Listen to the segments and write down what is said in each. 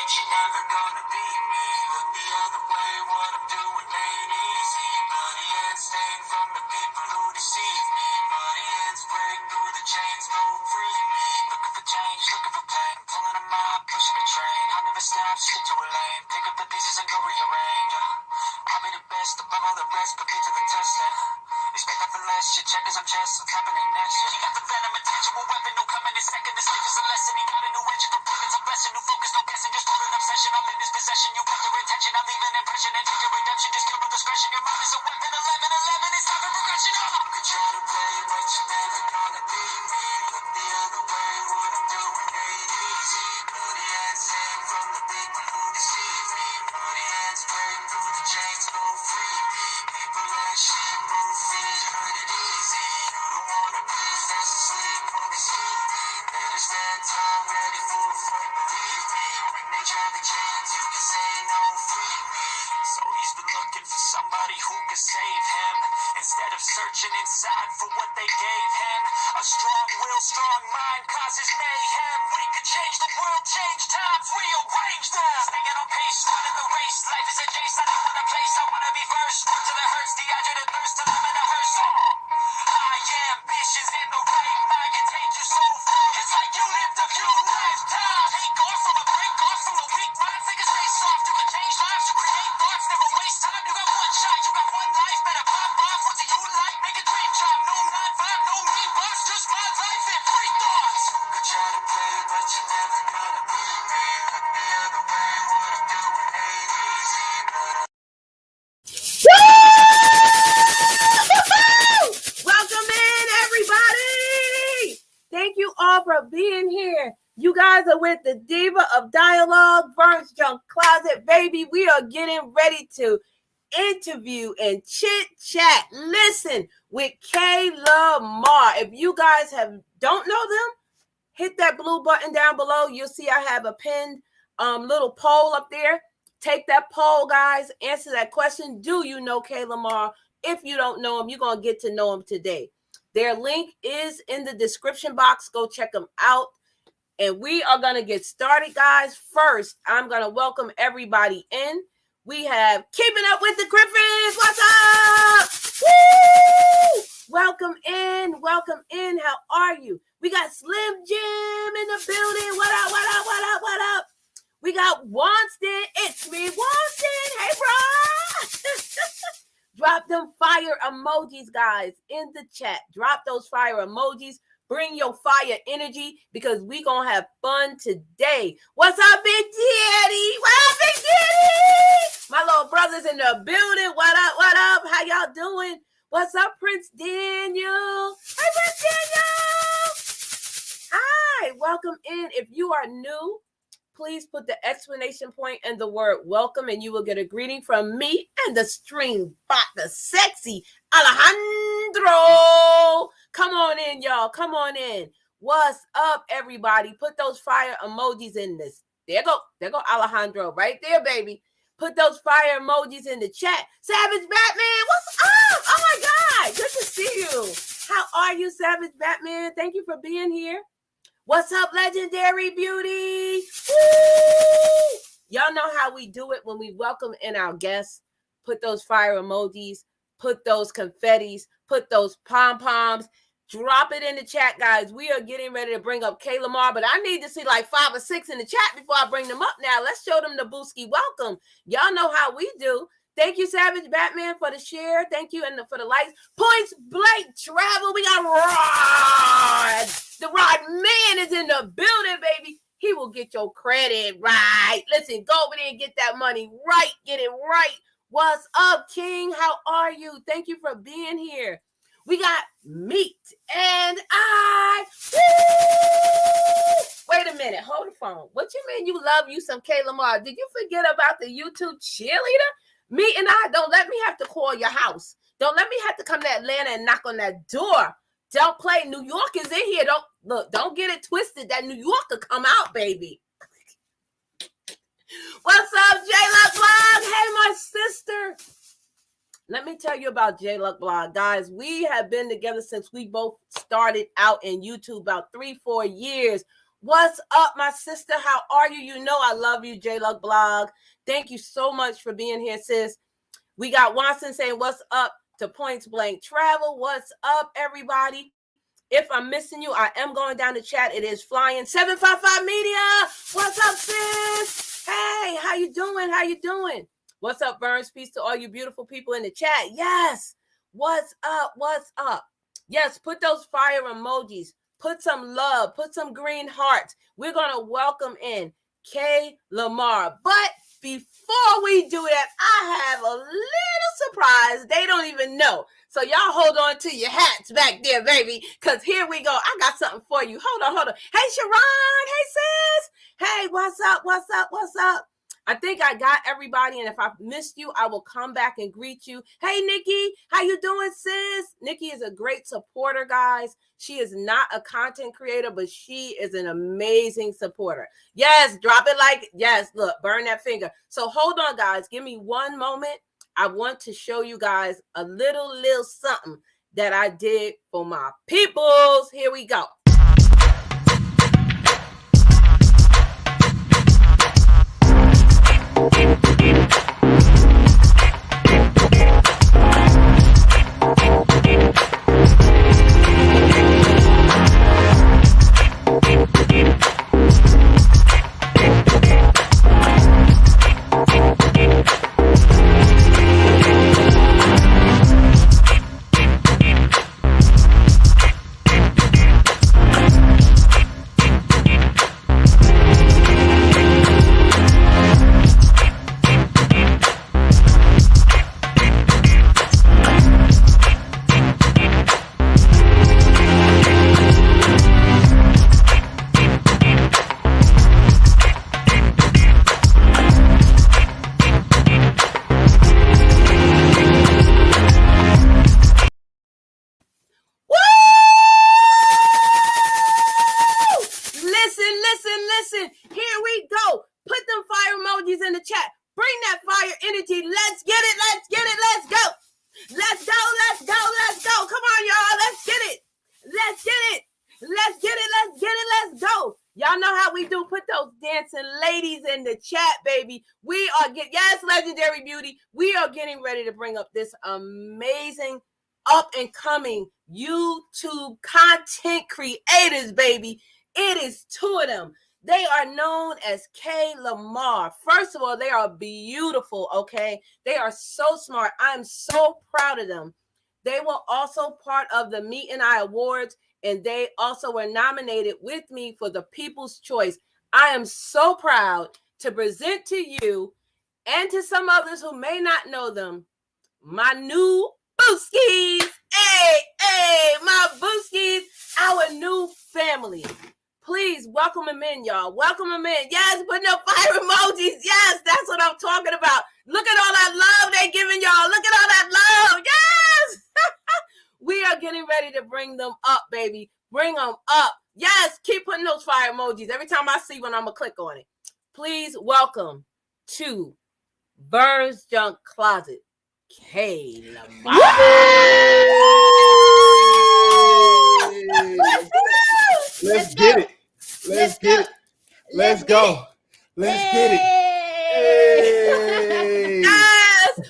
you're never gonna beat me. Look the other way, what I'm doing ain't easy. Bloody hands stained from the people who deceive me. Bloody hands break through the chains, go free me. Looking for change, looking for pain. Pulling a mob, pushing a train. I'll never stop, stick to a lane. Pick up the pieces and go rearrange. I'll be the best above all the rest, put me to the test. Expect nothing less, your check is on chest, what's happening next? You got the venom, a tangible weapon, no coming in second. This life is a lesson, he got a new engine for bullets, a blessing. New focus, no guessing, just hold an obsession. I'm in his possession, you got their attention. I'm leaving impression and take your redemption. Just kill with discretion, your mind is a weapon. 11-11, it's time for progression. You could try to play, but you're never gonna beat me. Look the other way, what I'm doing ain't easy. Bloody hands hang from the people who deceive me. Bloody hands break through the chains, go free me. People like sheep move feet, hurt it easy. You don't wanna be fast asleep on the sleep. Better stand tall, ready for a fight, believe me. When they try to change, you can say no, free me. So he's been looking for somebody who can save him, instead of searching inside for what they gave him. A strong will, strong mind causes mayhem. We could change the world, change times, rearrange them. Staying on pace, running the race. Life is a chase, I don't want a place, I wanna be first. Work till it hurts, dehydrated thirst till I'm in a hearse. High ambitions in the right mind can take you so far. It's like you lived a few lifetimes. Take off from a break off from a weak mind. Take a stay soft, you can change lives, you create thoughts, never waste time. You got one shot, you got one life, better pop off. What do you like? Make a dream job. No 9-5, no mean boss, just my life and free thoughts. You could try to play, but you're never gonna beat me. Look the other way, what I'm doing ain't easy. Welcome in, everybody. Thank you all for being here. You guys are with the diva of dialogue, Vernes Junk Closet, baby. We are getting ready to interview and chit chat. Listen with Kaylamar. If you guys don't know them, hit that blue button down below. You'll see I have a pinned little poll up there. Take that poll, guys. Answer that question. Do you know Kaylamar? If you don't know him, you're going to get to know him today. Their link is in the description box. Go check them out. And we are going to get started, guys. First, I'm going to welcome everybody in. We have Keeping Up with the Griffins. What's up? Woo! Welcome in. Welcome in. How are you? We got Slim Jim in the building. What up, what up, what up, what up? We got Wanston. It's me, Wanston. Hey, bro. Drop them fire emojis, guys, in the chat. Drop those fire emojis. Bring your fire energy because we going to have fun today. What's up, Big Daddy? What up, Big Daddy? My little brother's in the building. What up, what up? How y'all doing? What's up, Prince Daniel? Hey, Prince Daniel. Hi, welcome in. If you are new, please put the exclamation point and the word welcome, and you will get a greeting from me and the stream bot, the sexy Alejandro. Come on in, y'all. Come on in. What's up, everybody? Put those fire emojis in this. There go Alejandro right there, baby. Put those fire emojis in the chat. Savage Batman, what's up? Oh, my God. Good to see you. How are you, Savage Batman? Thank you for being here. What's up, Legendary Beauty? Woo! Y'all know how we do it when we welcome in our guests. Put those fire emojis, put those confettis, put those pom-poms. Drop it in the chat, guys. We are getting ready to bring up Kaylamar, but I need to see like 5 or 6 in the chat before I bring them up now. Let's show them the Booski welcome. Y'all know how we do. Thank you, Savage Batman, for the share. Thank you for the likes. Points Blank Travel. We got Rod. The Rod Man is in the building, baby. He will get your credit right. Listen, go over there and get that money right. Get it right. What's up, King? How are you? Thank you for being here. We got Meat and I. Woo! Wait a minute. Hold the phone. What you mean you love you some Kaylamar? Did you forget about the YouTube cheerleader? Meat and I, don't let me have to call your house. Don't let me have to come to Atlanta and knock on that door. Don't play. New York is in here. Don't get it twisted. That New Yorker come out, baby. What's up, J-Luck Blog? Hey, my sister. Let me tell you about J-Luck Blog. Guys, we have been together since we both started out in YouTube about 3-4 years. What's up, my sister? How are you? You know I love you, J-Lug Blog. Thank you so much for being here, sis. We got Watson saying, what's up to Points Blank Travel? What's up, everybody? If I'm missing you, I am going down the chat. It is flying. 755 Media. What's up, sis? Hey, how you doing? How you doing? What's up, Vernes? Peace to all you beautiful people in the chat. Yes. What's up? What's up? Yes, put those fire emojis. Put some love. Put some green hearts. We're going to welcome in Kaylamar. But before we do that, I have a little surprise. They don't even know. So y'all hold on to your hats back there, baby, because here we go. I got something for you. Hold on. Hey, Sharon. Hey, sis. Hey, what's up? What's up? What's up? I think I got everybody, and if I missed you, I will come back and greet you. Hey, Nikki, how you doing, sis? Nikki is a great supporter, guys. She is not a content creator, but she is an amazing supporter. Yes, drop it like, yes, look, burn that finger. So hold on, guys. Give me one moment. I want to show you guys a little something that I did for my peoples. Here we go. Listen. Here we go. Put them fire emojis in the chat. Bring that fire energy. Let's get it. Let's go. Let's go. Come on, y'all. Let's get it. Let's go. Y'all know how we do. Put those dancing ladies in the chat, baby. We are yes, Legendary Beauty. We are getting ready to bring up this amazing up and coming YouTube content creators, baby. It is two of them. They are known as Kaylamar. First of all, they are beautiful, okay? They are so smart. I'm so proud of them. They were also part of the Meet and I Awards, and they also were nominated with me for the People's Choice. I am so proud to present to you and to some others who may not know them, my new Booskies. Hey, my Booskies, our new family. Please welcome them in, y'all. Welcome them in. Yes, put no fire emojis. Yes, that's what I'm talking about. Look at all that love they giving y'all. Look at all that love. Yes. We are getting ready to bring them up, baby. Bring them up. Yes, keep putting those fire emojis. Every time I see one, I'm going to click on it. Please welcome to Vernes Junk Closet, Kaylamar. Let's get it. Let's get it. Let's go. Let's get it. Hey. Yes.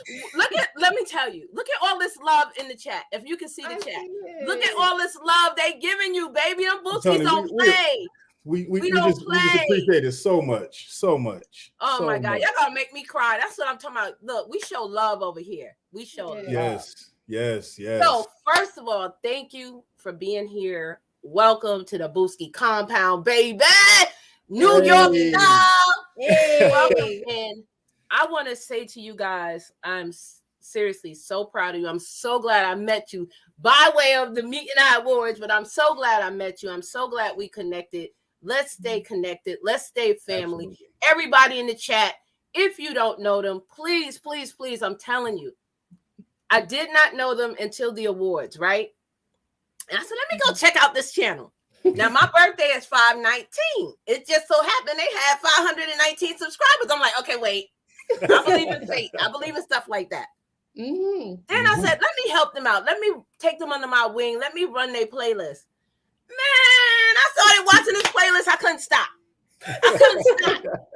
Let me tell you, look at all this love in the chat. If you can see the chat, look at all this love they giving you, baby. Them Booskies don't play. We just appreciate it so much. Oh my God, y'all gonna make me cry. That's what I'm talking about. Look, we show love over here. We show love. Yes. So first of all, thank you for being here. Welcome to the Booski compound, baby. New York style. Welcome in. I want to say to you guys, I'm seriously so proud of you. I'm so glad I met you by way of the Meet and I Awards, but I'm so glad I met you. I'm so glad we connected. Let's stay connected. Let's stay family. Absolutely. Everybody in the chat, if you don't know them, please, I'm telling you, I did not know them until the awards, right? And I said, let me go check out this channel. Now, my birthday is 5/19. It just so happened they had 519 subscribers. I'm like, okay, wait. I believe in fate. I believe in stuff like that. Mm-hmm. Then I said, let me help them out. Let me take them under my wing. Let me run their playlist. Man, I saw started watching this playlist, I couldn't stop.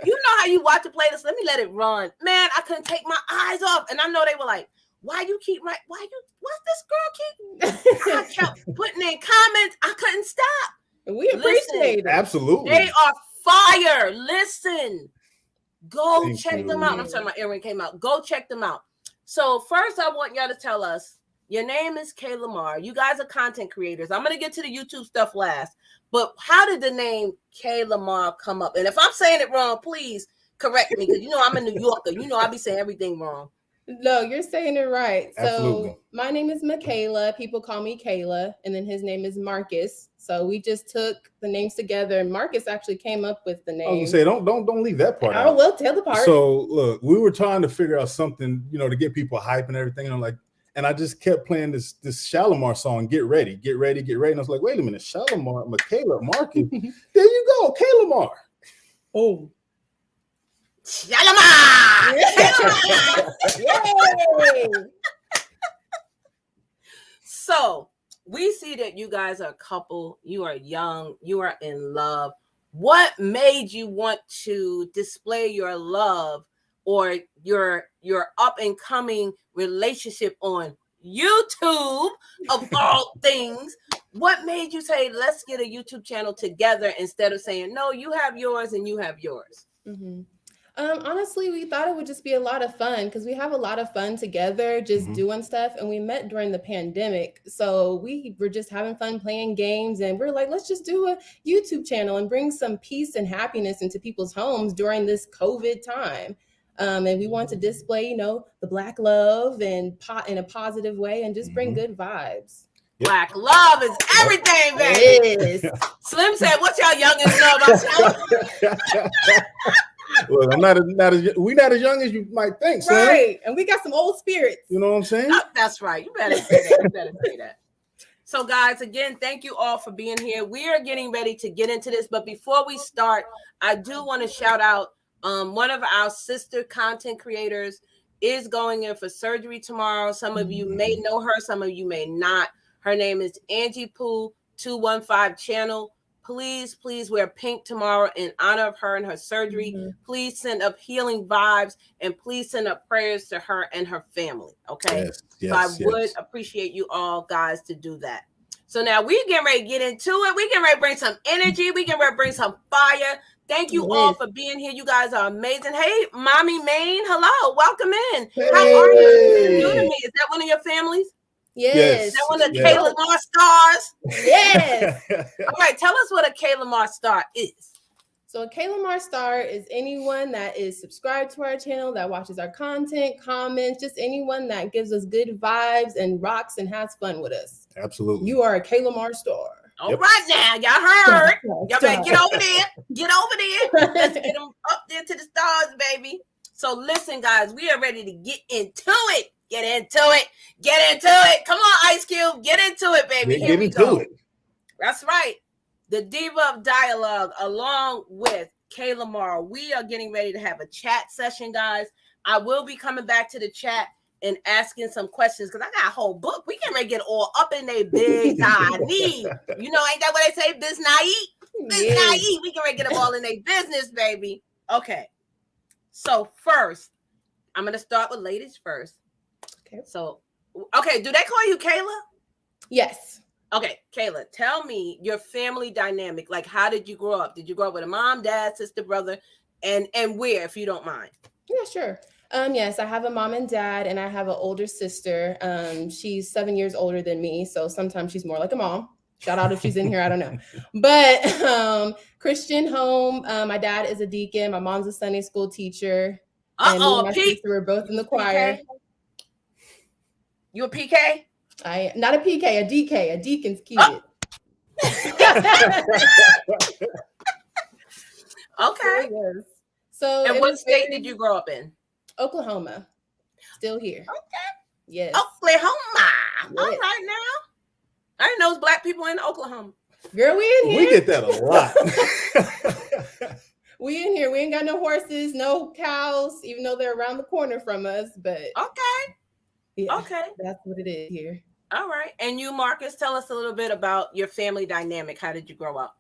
You know how you watch a playlist? Let me let it run. Man, I couldn't take my eyes off. And I know they were like, what's this girl keep? I kept putting in comments. I couldn't stop. We appreciate it. Absolutely. They are fire. Listen. Go Thank check you. them out. I'm sorry, my earring came out. Go check them out. So first, I want y'all to tell us, your name is Kaylamar. You guys are content creators. I'm going to get to the YouTube stuff last. But how did the name Kaylamar come up? And if I'm saying it wrong, please correct me. Because you know I'm a New Yorker. You know I be saying everything wrong. No, you're saying it right. Absolutely. So my name is Michaela. People call me Kayla. And then his name is Marcus. So we just took the names together. And Marcus actually came up with the name. I was gonna say, don't leave that part Oh, out. well, tell the part. So look, we were trying to figure out something, to get people hype and everything. And I'm like, and I just kept playing this Shalimar song, Get Ready, Get Ready, Get Ready. And I was like, wait a minute, Shalimar, Michaela, Marcus. There you go, Kaylamar. Oh. Shalimar! Yay! So we see that you guys are a couple. You are young. You are in love. What made you want to display your love or your up and coming relationship on YouTube of all things? What made you say, let's get a YouTube channel together instead of saying, no, you have yours and you have yours? Mm-hmm. Honestly, we thought it would just be a lot of fun because we have a lot of fun together, just doing stuff. And we met during the pandemic. So we were just having fun playing games. And we're like, let's just do a YouTube channel and bring some peace and happiness into people's homes during this COVID time. And we want to display, the Black love and in a positive way and just bring good vibes. Black love is everything, baby. Slim said, "What's y'all youngins know about?" Well, I'm not as young as you might think, son. Right, and we got some old spirits. You know what I'm saying? That's right. You better say that. So, guys, again, thank you all for being here. We are getting ready to get into this, but before we start, I do want to shout out one of our sister content creators is going in for surgery tomorrow. Some of you may know her, some of you may not. Her name is Angie Pooh 215 channel. Please wear pink tomorrow in honor of her and her surgery. Please send up healing vibes and please send up prayers to her and her family. Okay. So I would appreciate you all guys to do that. So now we getting ready to get into it. We getting ready to bring some energy. We getting ready to bring some fire. Thank you all for being here. You guys are amazing. Hey, Mommy Maine. Hello. Welcome in. How are you? New to me. Is that one of your families? Yes. Is that one of the Kaylamar stars? Yes. All right. Tell us what a Kaylamar star is. So a Kaylamar star is anyone that is subscribed to our channel, that watches our content, comments, just anyone that gives us good vibes and rocks and has fun with us. Absolutely. You are a Kaylamar star. All right now. Y'all heard. Y'all better get over there. Get over there. Let's get them up there to the stars, baby. So listen, guys, we are ready to get into it. Get into it. Get into it. Come on, Ice Cube. Get into it, baby. Here we go. That's right. The Diva of Dialogue, along with Kaylamar. We are getting ready to have a chat session, guys. I will be coming back to the chat and asking some questions because I got a whole book. We can get all up in their biz. I need. You know, ain't that what they say? Biz naive. Biz naive. We can get them all in their business, baby. Okay. So first, I'm going to start with ladies first. Okay. So, do they call you Kayla? Yes. Okay, Kayla, tell me your family dynamic. Like, how did you grow up? Did you grow up with a mom, dad, sister, brother, and where, if you don't mind? Yeah, sure. Yes, I have a mom and dad, and I have an older sister. She's 7 years older than me, so sometimes she's more like a mom. Shout out if she's in here, I don't know. But Christian home. My dad is a deacon. My mom's a Sunday school teacher. And me and my sister were both in the choir. You a PK? Not a PK, a DK, a deacon's kid. Okay. So and what state did you grow up in? Oklahoma. Still here. Okay. Yes. Oklahoma. Yes. All right now. I didn't know black people in Oklahoma. Girl, we in here. We get that a lot. We in here. We ain't got no horses, no cows, even though they're around the corner from us. But okay. Yeah, okay. That's what it is here. All right. And you, Marcus, tell us a little bit about your family dynamic. How did you grow up?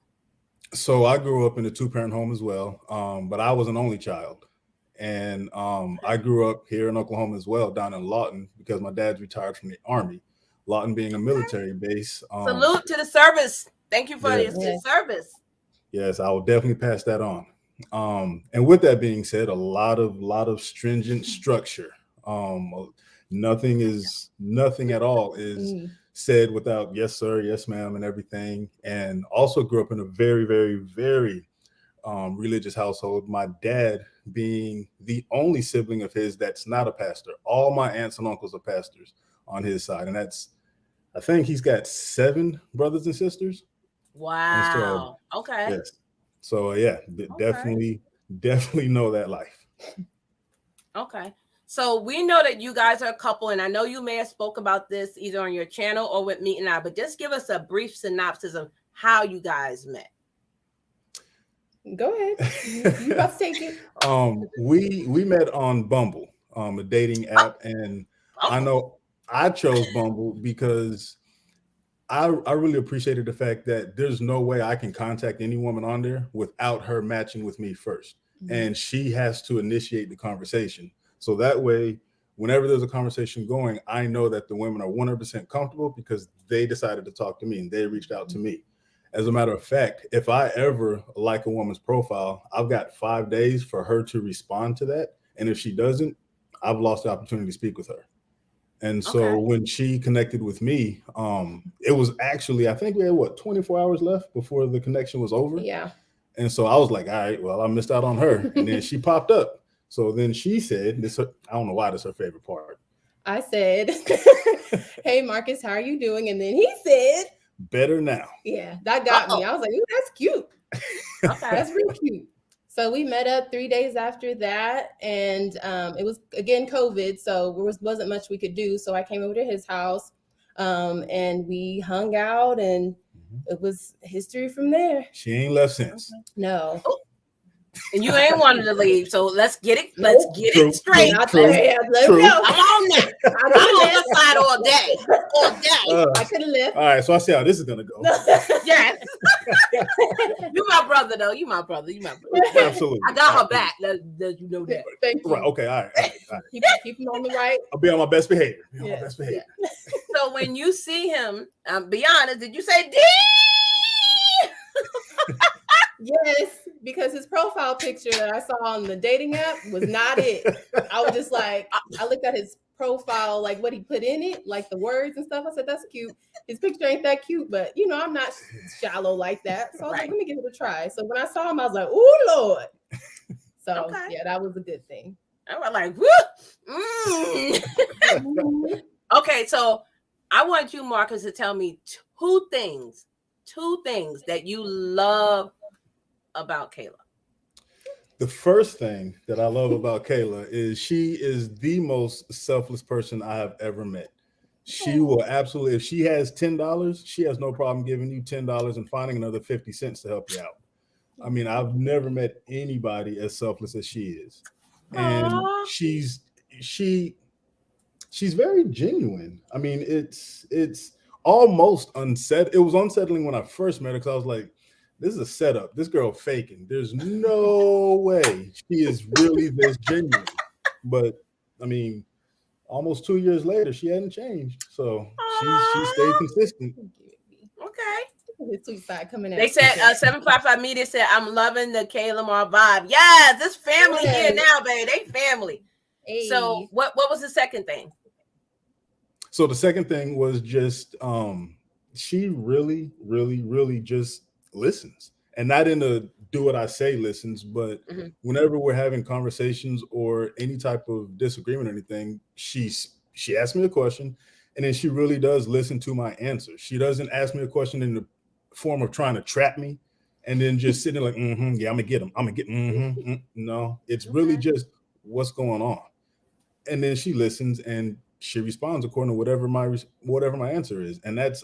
So I grew up in a 2-parent home as well, but I was an only child. And I grew up here in Oklahoma as well, down in Lawton, because my dad's retired from the Army. Lawton being a military base. Salute to the service. Thank you for Yes. your service. Yes, I will definitely pass that on. And with that being said, a lot of stringent structure. Nothing at all is said without yes sir, yes ma'am, and everything. And also grew up in a very, very, very religious household. My dad being the only sibling of his that's not a pastor. All my aunts and uncles are pastors on his side, and I think he's got 7 brothers and sisters. Wow. So, okay. Yes. So yeah, definitely know that life. Okay. So we know that you guys are a couple, and I know you may have spoke about this either on your channel or with Meet and I, but just give us a brief synopsis of how you guys met. Go ahead. You about to take it. We met on Bumble, a dating app, and I know I chose Bumble because I really appreciated the fact that there's no way I can contact any woman on there without her matching with me first. And she has to initiate the conversation. So that way, whenever there's a conversation going, I know that the women are 100% comfortable because they decided to talk to me and they reached out to me. As a matter of fact, if I ever like a woman's profile, I've got 5 days for her to respond to that. And if she doesn't, I've lost the opportunity to speak with her. And so when she connected with me, it was actually, I think we had 24 hours left before the connection was over. Yeah. And so I was like, all right, well, I missed out on her. And then she popped up. So then she said, I don't know why that's her favorite part. I said, hey, Marcus, how are you doing? And then he said, better now. Yeah, that got me. I was like, ooh, that's cute. Okay, that's really cute. So we met up 3 days after that, and it was again COVID, so there wasn't much we could do. So I came over to his house, and we hung out, and it was history from there. She ain't left since. No. And you ain't wanted to leave, so let's get it. Let's get it straight. True. I'm on that. I'm on that side all day. I could have left. All right, so I see how this is gonna go. Yes. You my brother, though. You my brother. Absolutely. I got her back. Let you know that. Thank you. Right. Okay. All right. Keep him on the right. I'll be on my best behavior. So when you see him, be honest. Did you say D? Yes, because his profile picture that I saw on the dating app was not it. I was just like, I looked at his profile, like what he put in it, like the words and stuff. I said, that's cute. His picture ain't that cute, but I'm not shallow like that. So I was like, let me give it a try. So when I saw him, I was like, oh, Lord. So yeah, that was a good thing. I was like, woo. Okay, so I want you, Marcus, to tell me two things that you love about Kayla. The first thing that I love about Kayla is she is the most selfless person I have ever met. She will absolutely, if she has $10, she has no problem giving you $10 and finding another 50 cents to help you out. I mean, I've never met anybody as selfless as she is. And she's very genuine. I mean, it's almost unsettling. It was unsettling when I first met her because I was like, this is a setup. This girl faking. There's no way she is really this genuine. But I mean, almost 2 years later, she hadn't changed. So she stayed consistent. Okay. His sweet side coming out. They said 755 Media said, I'm loving the Kaylamar vibe. Yes, this family here now, baby. They family. Hey. So what was the second thing? So the second thing was just she really, really, really just listens, and not in a do what I say listens, but whenever we're having conversations or any type of disagreement or anything, she asks me a question, and then she really does listen to my answer. She doesn't ask me a question in the form of trying to trap me and then just sitting there like, yeah, I'm gonna get him. No, it's really just what's going on, and then she listens and she responds according to whatever my answer is, and that's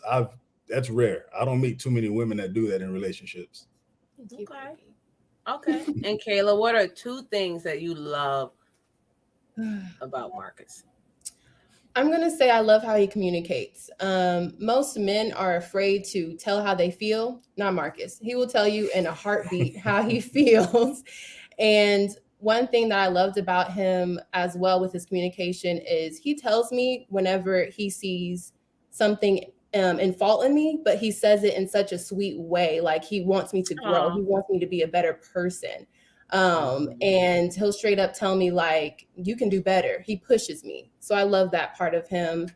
rare. I don't meet too many women that do that in relationships. Okay. And Kayla, what are two things that you love about Marcus? I'm going to say I love how he communicates. Most men are afraid to tell how they feel. Not Marcus. He will tell you in a heartbeat how he feels. And one thing that I loved about him as well with his communication is he tells me whenever he sees something in fault in me, but he says it in such a sweet way. Like he wants me to grow. He wants me to be a better person. And he'll straight up tell me like, you can do better. He pushes me. So I love that part of him.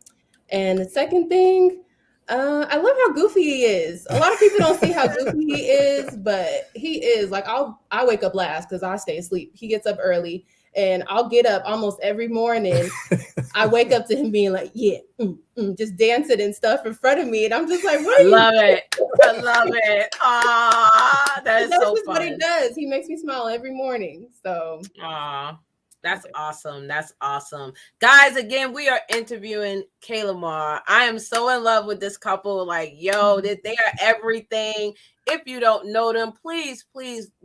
And the second thing, I love how goofy he is. A lot of people don't see how goofy he is, but he is. Like I wake up last because I stay asleep. He gets up early and I'll get up almost every morning. I wake up to him being like, yeah, just dancing and stuff in front of me. And I'm just like, what are you doing? I love it. That is so fun. What he does. He makes me smile every morning. So that's awesome. That's awesome. Guys, again, we are interviewing Kaylamar. I am so in love with this couple. Like, yo, they are everything. If you don't know them, please,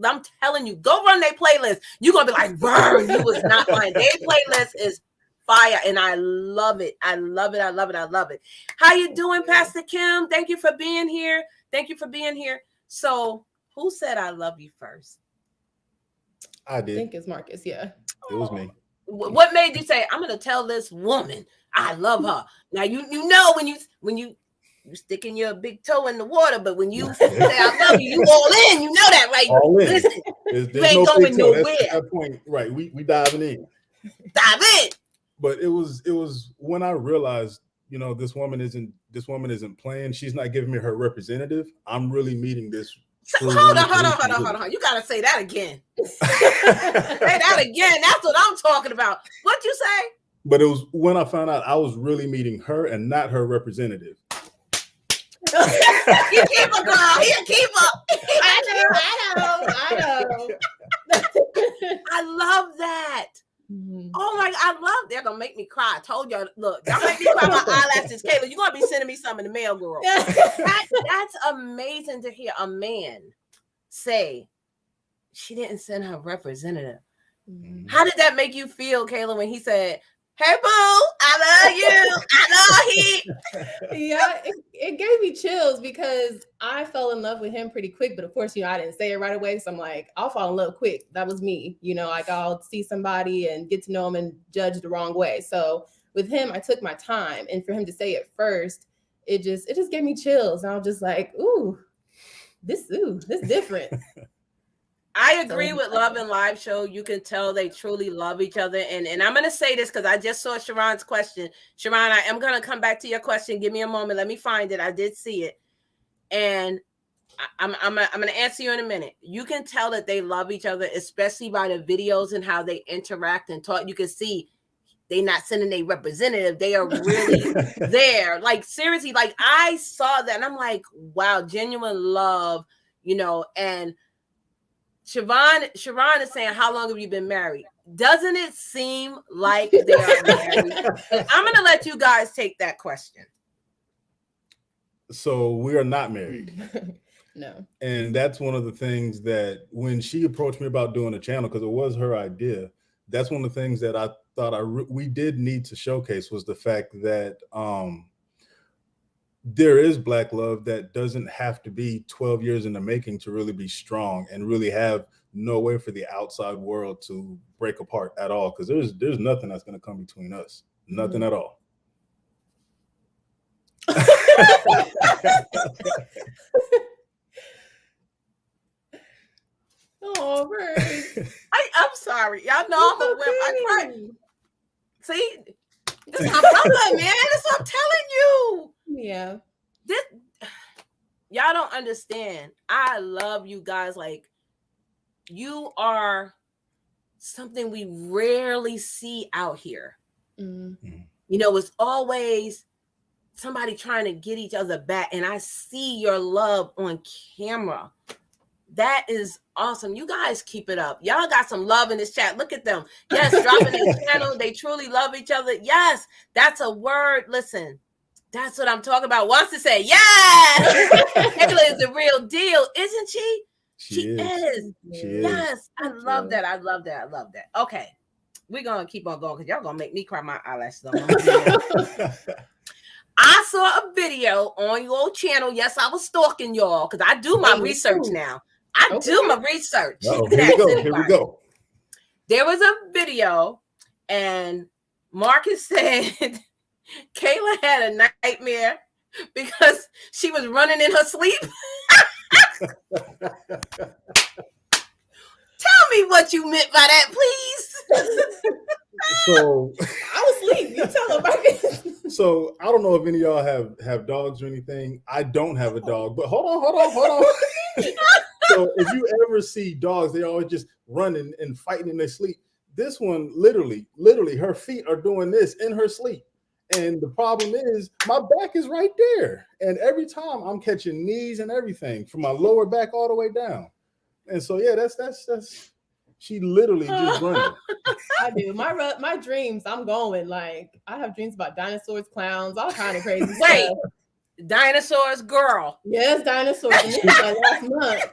I'm telling you, go run their playlist. You're going to be like, Vern, you was not lying. Their playlist is fire, and I love it. I love it. How you doing, Pastor Kim? Thank you for being here. So, who said I love you first? I did. I think it's Marcus, yeah. It was me. What made you say, I'm going to tell this woman I love her? Now, you know when you sticking your big toe in the water, but when you say I love you, you all in. You know that, right? All in. Listen, there's you ain't no going nowhere. That's that point, right? We diving in. Dive in. But it was when I realized, you know, this woman isn't playing. She's not giving me her representative. I'm really meeting this. Hold on. You gotta say that again. Say that again. That's what I'm talking about. What'd you say? But it was when I found out I was really meeting her and not her representative. You keep her, girl. You keep her. I know. I love that. Mm-hmm. Oh my! I love. They're gonna make me cry. I told y'all. Look, y'all make me cry. My eyelashes, Kayla. You're gonna be sending me some in the mail, girl. That's amazing to hear a man say she didn't send her representative. Mm-hmm. How did that make you feel, Kayla, when he said, "Hey, boo, I love you. I love he." Yeah, it gave me chills because I fell in love with him pretty quick. But of course, you know, I didn't say it right away. So I'm like, I'll fall in love quick. That was me. You know, like I'll see somebody and get to know him and judge the wrong way. So with him, I took my time. And for him to say it first, it just gave me chills. And I was just like, this different. I agree with Love and Live Show. You can tell they truly love each other. And I'm going to say this because I just saw Sharon's question. Sharon, I am going to come back to your question. Give me a moment. Let me find it. I did see it. And I'm going to answer you in a minute. You can tell that they love each other, especially by the videos and how they interact and talk. You can see they're not sending a representative. They are really there. Like, seriously, like I saw that and I'm like, wow, genuine love, you know, and Sharon is saying, how long have you been married? Doesn't it seem like they are married? I'm going to let you guys take that question. So we are not married. No. And that's one of the things that when she approached me about doing a channel, because it was her idea, that's one of the things that I thought we did need to showcase was the fact that there is Black love that doesn't have to be 12 years in the making to really be strong and really have no way for the outside world to break apart at all. Because there's nothing that's going to come between us. Nothing at all. Oh, Vern. I'm sorry. Y'all know I'm a whip. I cry. See? This is my brother, man. That's what I'm telling you. Yeah. Y'all don't understand. I love you guys. Like, you are something we rarely see out here. Mm-hmm. You know, it's always somebody trying to get each other back. And I see your love on camera. That is awesome. You guys keep it up. Y'all got some love in this chat. Look at them. Yes, dropping their channel. They truly love each other. Yes, that's a word. Listen, that's what I'm talking about. Wants to say, yes. Kayla is the real deal, isn't she? She is. She yes, is. I love that. I love that. Okay. we're gonna keep on going because y'all gonna make me cry my eyelashes on. I saw a video on your channel. Yes, I was stalking y'all because I do my research now. I do my research. Oh, here we go. There was a video, and Marcus said Kayla had a nightmare because she was running in her sleep. Tell me what you meant by that, please. So I was asleep. You tell him. So I don't know if any of y'all have dogs or anything. I don't have a dog, but hold on. So if you ever see dogs, they always just running and fighting in their sleep. This one, literally, her feet are doing this in her sleep. And the problem is my back is right there. And every time I'm catching knees and everything from my lower back all the way down. And so, yeah, that's she literally just running. I do. My dreams, I'm going. Like, I have dreams about dinosaurs, clowns, all kind of crazy stuff. Dinosaurs, girl. Yes, dinosaurs. And this is like last month.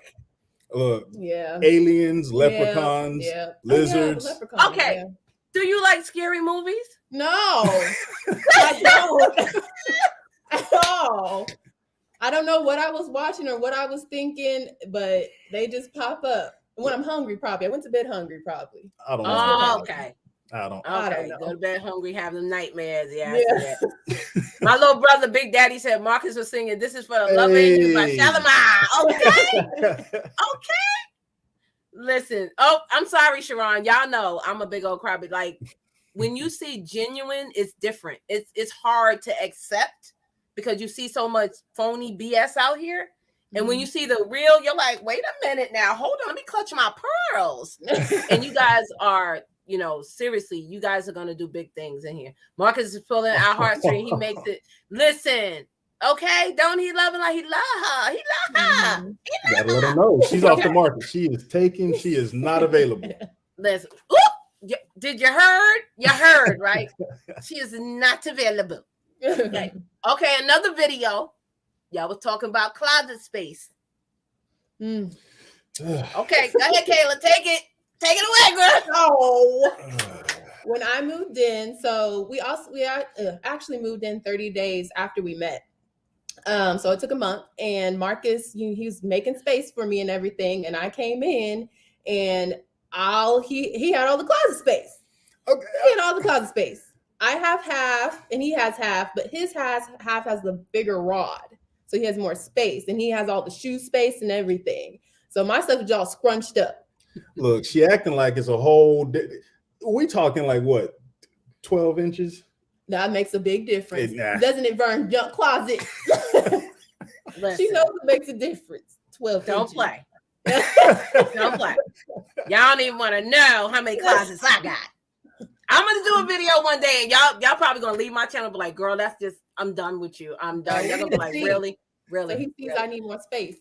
Look, yeah. Aliens, leprechauns, lizards. Leprechauns, okay. Yeah. Do you like scary movies? No, I don't at all. I don't know what I was watching or what I was thinking, but they just pop up. When I'm hungry, probably. I went to bed hungry, probably. I don't know. Oh, okay. I don't know. Go to bed hungry, have them nightmares. Yeah. Yeah. My little brother, Big Daddy, said Marcus was singing "This Is for the Love Angels" by Kaylamar. Okay. Okay. Listen. Oh, I'm sorry, Sharon. Y'all know I'm a big old crybaby. Like, when you see genuine, it's different. It's hard to accept because you see so much phony BS out here. And when you see the real, you're like, wait a minute now. Hold on. Let me clutch my pearls. And you guys are, seriously, you guys are going to do big things in here. Marcus is pulling our heartstring. He makes it. Listen. Okay. Don't he love her like he love her? He love her. You gotta let her know. She's off the market. She is taken. She is not available. Listen. Ooh, did you heard? You heard, right? She is not available. Okay. Another video. Y'all was talking about closet space. Okay, go ahead, Kayla. Take it away, girl. Oh, when I moved in, so we actually moved in 30 days after we met. So it took a month, and Marcus, he was making space for me and everything, and I came in, and he had all the closet space. Okay, he had all the closet space. I have half, and he has half, but his half has the bigger rod. So he has more space, and he has all the shoe space and everything. So my stuff is all scrunched up. Look, she acting like it's a whole. We talking like what, 12 inches? That makes a big difference, doesn't it, Vernes Junk Closet? She knows it makes a difference. 12 Don't inches. Play. Don't play. Y'all don't even want to know how many closets I got. I'm gonna do a video one day, and y'all probably gonna leave my channel and be like, girl, that's just, I'm done with you. I'm done. You're gonna be like, really? So he sees I need more space.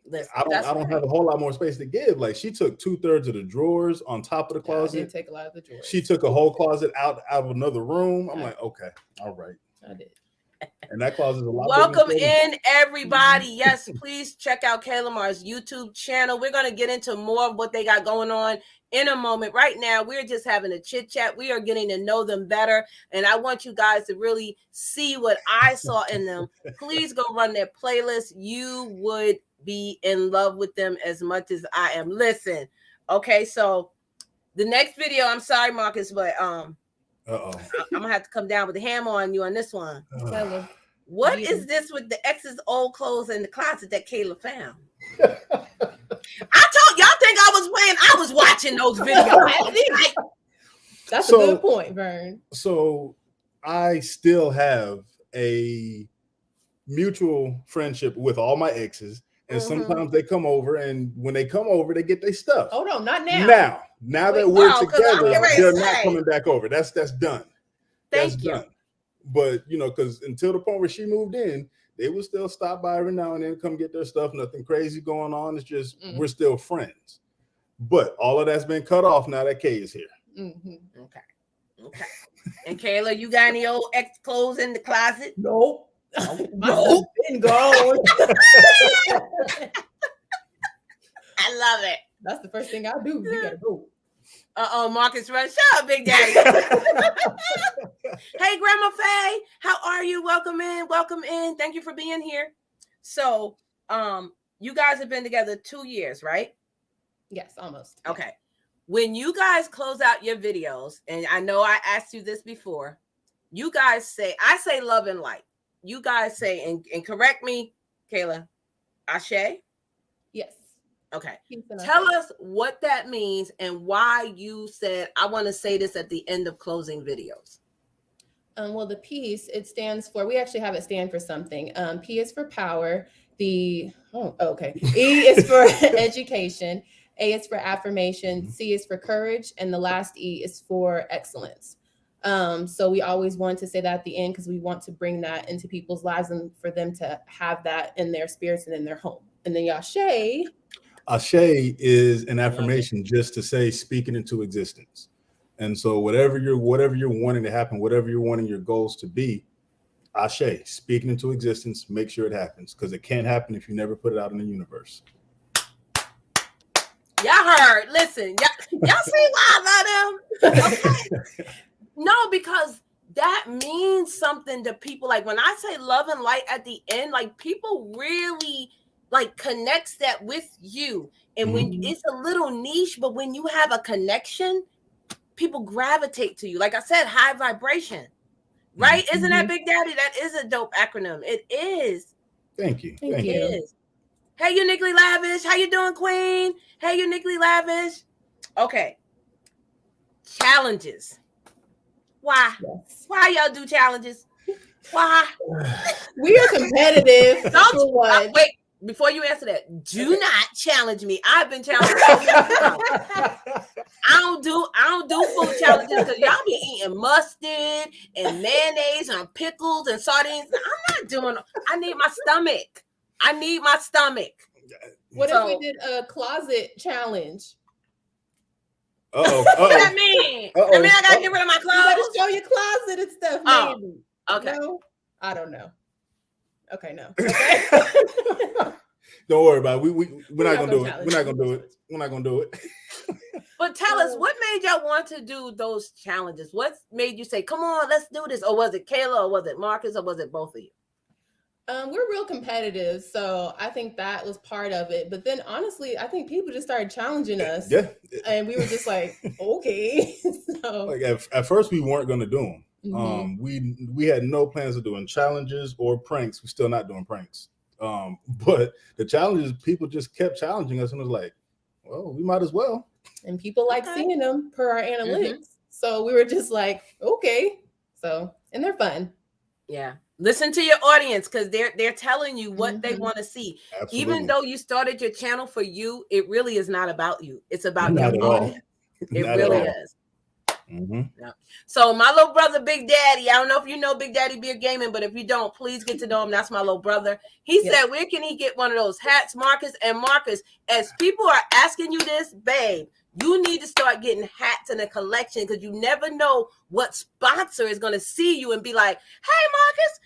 Listen, I don't have a whole lot more space to give. Like, she took 2/3 of the drawers on top of the closet. I did take a lot of the drawers. She took a whole closet out of another room. I'm like, okay, all right. I did. And that closet is a lot. Welcome in, everybody. Yes, please check out Kaylamar's YouTube channel. We're going to get into more of what they got going on in a moment. Right now, we're just having a chit chat. We are getting to know them better. And I want you guys to really see what I saw in them. Please go run their playlist. You would be in love with them as much as I am. Listen, okay, so the next video, I'm sorry, Marcus, but I'm gonna have to come down with the hammer on you on this one. What is this with the ex's old clothes in the closet that Kayla found? I told y'all think I was playing. I was watching those videos. That's a good point, Vern. So I still have a mutual friendship with all my exes. And sometimes they come over, and when they come over, they get their stuff. Oh no, not now. Now that we're together, they're not coming back over. That's done. Thank you. Done. But because until the point where she moved in, they would still stop by every now and then, come get their stuff. Nothing crazy going on. It's just we're still friends. But all of that's been cut off now that Kay is here. Okay. And Kayla, you got any old ex clothes in the closet? Nope. No. Been gone. I love it. That's the first thing I do. You gotta go. Marcus Run. Shut up, Big Daddy. Hey, Grandma Faye, how are you? Welcome in. Welcome in. Thank you for being here. So, you guys have been together 2 years, right? Yes, almost. Okay. When you guys close out your videos, and I know I asked you this before, you guys say, I say love and light. You guys say, and correct me, Kayla, Ashe? Yes. Okay. Tell us what that means and why you said, I want to say this at the end of closing videos. Well, the peace, it stands for, we actually have it stand for something. P is for power. E is for education. A is for affirmation. C is for courage. And the last E is for excellence. So we always want to say that at the end because we want to bring that into people's lives and for them to have that in their spirits and in their home. And then Yashe. Ashe is an affirmation just to say speaking into existence. And so whatever you're wanting to happen, whatever you're wanting your goals to be, Ashe, speaking into existence, make sure it happens because it can't happen if you never put it out in the universe. Y'all heard. Listen, y'all see why I love them? Okay. No, because that means something to people. Like when I say love and light at the end, like people really like connects that with you. And when it's a little niche, but when you have a connection, people gravitate to you. Like I said, high vibration, right? Isn't that Big Daddy? That is a dope acronym. It is. Thank you. Thank you. It is. Hey, Uniquely Lavish. How you doing, Queen? Hey, Uniquely Lavish. Okay. Challenges. Why? Yes. Why y'all do challenges? Why? We are competitive. Wait, before you answer that, do not challenge me. I've been challenged so many times. I don't do food challenges because y'all be eating mustard and mayonnaise and pickles and sardines. I'm not doing. I need my stomach. What if we did a closet challenge? What does that mean? I mean, I gotta get rid of my You gotta clothes. show your closet and stuff. Oh, maybe. okay. No? I don't know. Okay, no. Don't worry about it. We're not gonna do it. challenge. We're not gonna do it. We're not gonna do it. But tell us, what made y'all want to do those challenges? What made you say, "Come on, let's do this"? Or was it Kayla? Or was it Marcus? Or was it both of you? We're real competitive, so I think that was part of it. But then, honestly, I think people just started challenging us, Yeah. and we were just like, "Okay." So, Like at first, we weren't gonna do them. We had no plans of doing challenges or pranks. We're still not doing pranks. But the challenges, people just kept challenging us, and it was like, well, we might as well. and people like seeing them per our analytics. So we were just like, "Okay." So, and they're fun. Yeah. Listen to your audience because they're telling you what they want to see. Absolutely. Even though you started your channel for you, it really is not about you. It's about Not your at all. audience. It Not at really all. is. Mm-hmm. So my little brother, Big Daddy, I don't know if you know Big Daddy Beer Gaming, but if you don't, please get to know him. That's my little brother. He said, where can he get one of those hats, Marcus? And Marcus, as people are asking you this, babe, you need to start getting hats in a collection because you never know what sponsor is going to see you and be like, hey, Marcus,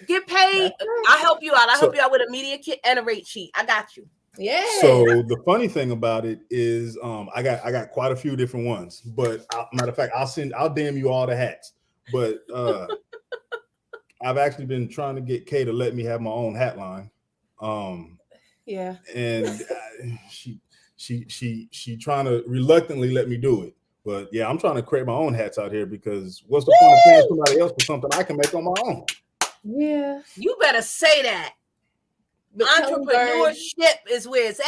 get paid. I'll help you out. I'll help you out with a media kit and a rate sheet. I got you. Yeah. So the funny thing about it is, I got quite a few different ones. But matter of fact, I'll DM you all the hats. But I've actually been trying to get Kay to let me have my own hat line. Yeah. And she trying to reluctantly let me do it. But yeah, I'm trying to create my own hats out here because what's the point of paying somebody else for something I can make on my own? Yeah. You better say that. But entrepreneurship is where it's at.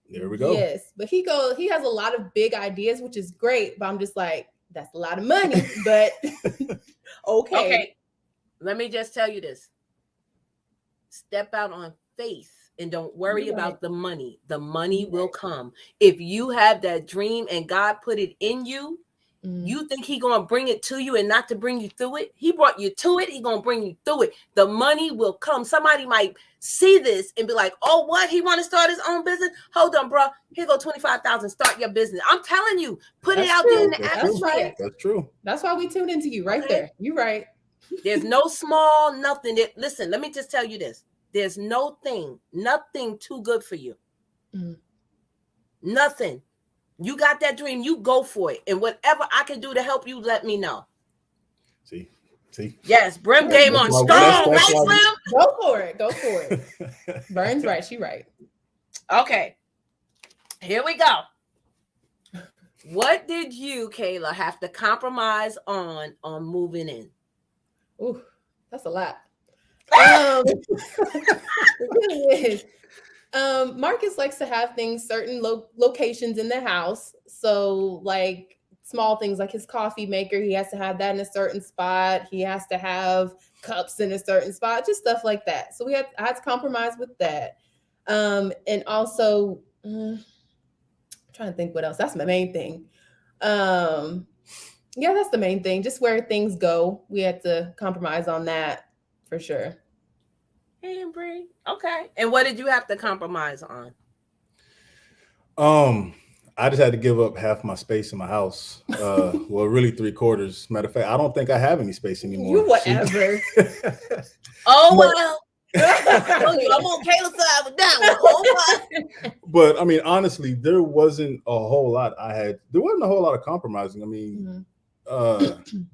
There we go. Yes, but he has a lot of big ideas, which is great. But I'm just like, that's a lot of money. But okay. Let me just tell you this. Step out on faith and don't worry about the money. The money will come. If you have that dream and God put it in you, you think he gonna bring it to you and not to bring you through it? He brought you to it. He gonna bring you through it. The money will come. Somebody might see this and be like, "Oh, what? He want to start his own business? Hold on, bro. Here go 25,000. Start your business." I'm telling you, put it out there in the atmosphere. That's true. That's why we tuned into you right there. You're right. There's no small nothing. Listen, let me just tell you this. There's nothing too good for you. Nothing. You got that dream, you go for it. And whatever I can do to help you, let me know. See. Yes, Brim game on strong, right, Slim? Go for it. Vern's right. She right. Okay. Here we go. What did you, Kayla, have to compromise on moving in? Ooh, that's a lot. It really is. Marcus likes to have things, certain locations in the house. So like small things like his coffee maker, he has to have that in a certain spot. He has to have cups in a certain spot, just stuff like that. So I had to compromise with that. And also, I'm trying to think what else. That's my main thing. Yeah, that's the main thing. Just where things go, we had to compromise on that for sure. Hey, Bree. Okay. And what did you have to compromise on? I just had to give up half my space in my house. Well, really 3/4. Matter of fact, I don't think I have any space anymore. You whatever. Oh well. I'm on Kayla's side with that one. But I mean, honestly, there wasn't a whole lot there wasn't a whole lot of compromising. I mean,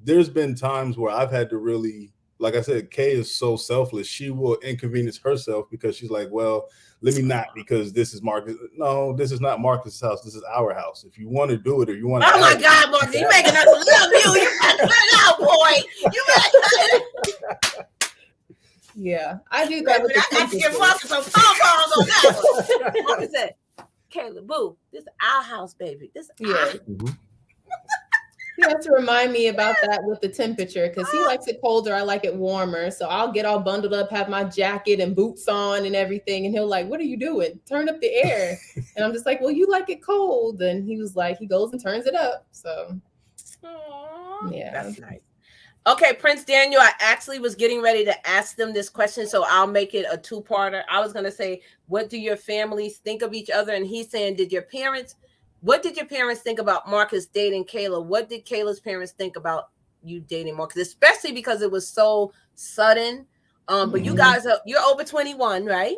there's been times where I've had to really, like I said, Kay is so selfless. She will inconvenience herself because she's like, well, let me not, because this is Marcus. No, this is not Marcus's house. This is our house. If you want to do it or you want to. Oh my God, Marcus, you making us love you. You better cut it out, boy. You better cut it. Yeah, I do that. I got to give Marcus some pom-poms on that one. Marcus said, Kayla, boo, this is our house, baby. This is our house. You have to remind me about that with the temperature, because he likes it colder. I like it warmer. So I'll get all bundled up, have my jacket and boots on and everything. And he'll like, what are you doing? Turn up the air. And I'm just like, well, you like it cold. And he was like, he goes and turns it up. So, yeah. That's nice. Okay, Prince Daniel, I actually was getting ready to ask them this question, so I'll make it a two-parter. I was going to say, what do your families think of each other? And he's saying, what did your parents think about Marcus dating Kayla? What did Kayla's parents think about you dating Marcus? Especially because it was so sudden. But you guys you're over 21, right?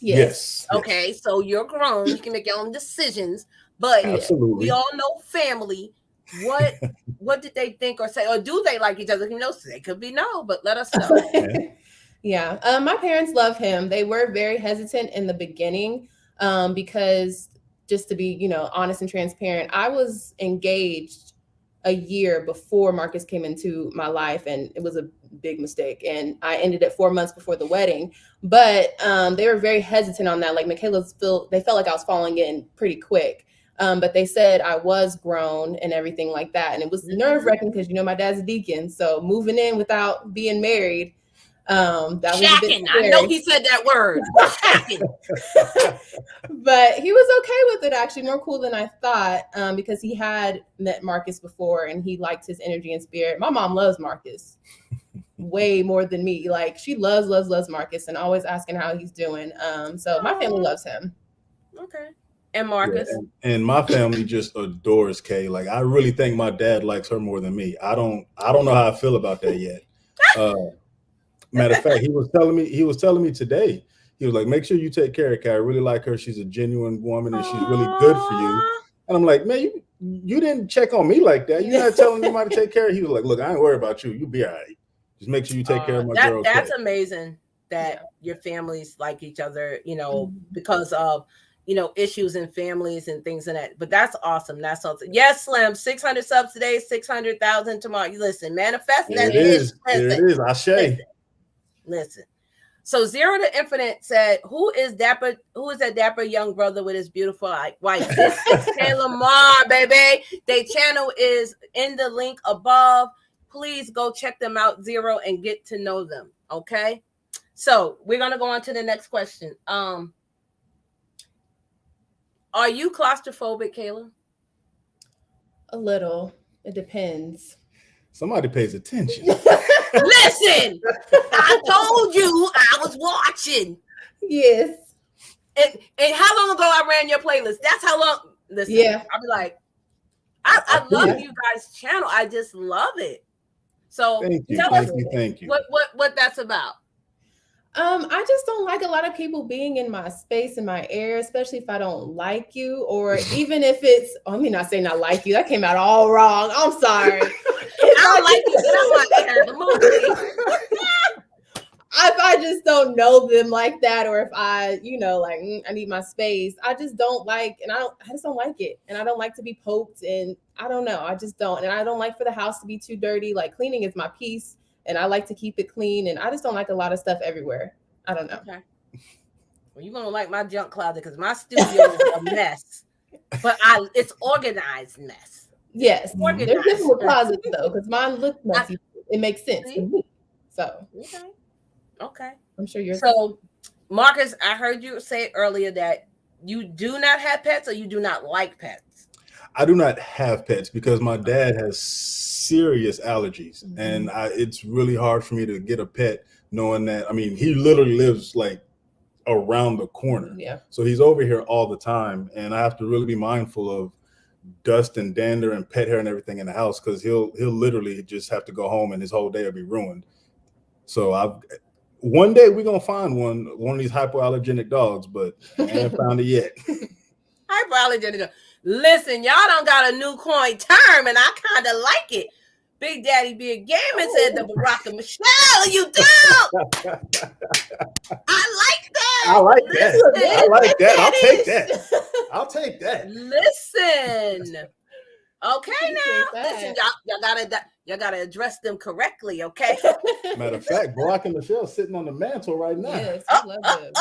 Yes. Okay, so you're grown. You can make your own decisions. But we all know family. What did they think or say? Or do they like each other? You know, they could be no, but let us know. Yeah. My parents love him. They were very hesitant in the beginning because, just to be, honest and transparent, I was engaged a year before Marcus came into my life, and it was a big mistake. And I ended it 4 months before the wedding, but they were very hesitant on that. Like they felt like I was falling in pretty quick. But they said I was grown and everything like that. And it was nerve-wracking because, my dad's a deacon. So moving in without being married, that was a bit scary. I know he said that word. But he was okay with it, actually, more cool than I thought, because he had met Marcus before and he liked his energy and spirit. My mom loves Marcus way more than me. Like, she loves Marcus and always asking how he's doing. So my family loves him. Okay. And Marcus. Yeah, and my family just adores Kay. Like, I really think my dad likes her more than me. I don't know how I feel about that yet. Matter of fact, he was telling me today. He was like, make sure you take care of Kay. I really like her. She's a genuine woman and she's really good for you. And I'm like, man, you didn't check on me like that. You're not telling anybody to take care of. He was like, look, I ain't worried about you. You'll be all right. Just make sure you take care of my girl. That's amazing that your families like each other, because of issues in families and things like that. But that's awesome. That's awesome. Yes, Slim, 600 subs today, 600,000 tomorrow. You listen, manifest that. There it is. Ashe. Listen. So Zero to Infinite said, who is that dapper young brother with his beautiful wife? This is Kaylamar, baby. Their channel is in the link above. Please go check them out, Zero, and get to know them. Okay. So we're gonna go on to the next question. Are you claustrophobic, Kayla? A little. It depends. Somebody pays attention. Listen, I told you I was watching. Yes. And how long ago I ran your playlist? That's how long. Listen, yeah. I'll be like, I love you guys' channel. I just love it. So thank you. Tell us Thank you. what that's about. I just don't like a lot of people being in my space and my air, especially if I don't like you, or even if it's, I mean, not saying I like you. That came out all wrong. I'm sorry. I don't like you. Get out my air. If I just don't know them like that, or if I, like I need my space, I just don't like, and I just don't like it. And I don't like to be poked, and I don't know. I just don't. And I don't like for the house to be too dirty. Like cleaning is my piece. And I like to keep it clean, and I just don't like a lot of stuff everywhere. I don't know. Okay. Well, you're gonna like my junk closet because my studio is a mess, but it's organized mess. Yes, there's different closets though, because mine look messy. It makes sense to me. So okay. I'm sure you're. So, Marcus, I heard you say earlier that you do not have pets, or you do not like pets. I do not have pets because my dad has serious allergies, and it's really hard for me to get a pet knowing that, I mean, he literally lives like around the corner. Yeah. So he's over here all the time, and I have to really be mindful of dust and dander and pet hair and everything in the house, because he'll literally just have to go home and his whole day will be ruined. So one day we're gonna find one of these hypoallergenic dogs, but I haven't found it yet. Hypoallergenic. Listen, y'all don't got a new coin term, and I kind of like it. Big Daddy Big Gaming said the Baraka Michelle. You do. I like that. I like that. I'll take that. I'll take that. Listen. Okay, now listen, y'all gotta address them correctly. Okay. Matter of fact, Baraka Michelle's sitting on the mantle right now. Yes, I love them.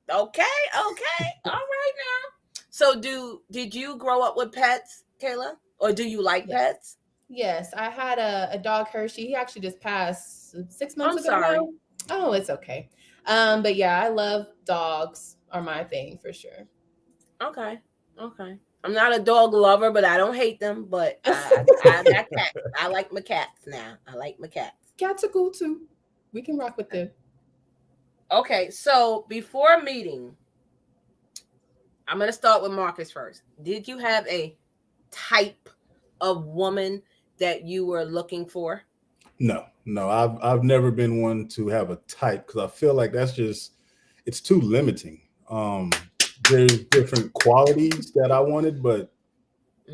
Okay. All right now. So did you grow up with pets, Kayla? Or do you like pets? Yes, I had a dog, Hershey. He actually just passed 6 months ago. Sorry. Oh, it's okay. But yeah, I love dogs are my thing for sure. Okay. I'm not a dog lover, but I don't hate them. But I got cats. I like my cats now. Cats are cool too. We can rock with them. Okay, so before meeting, I'm going to start with Marcus first. Did you have a type of woman that you were looking for? No. I've never been one to have a type, because I feel like it's too limiting. There's different qualities that I wanted, but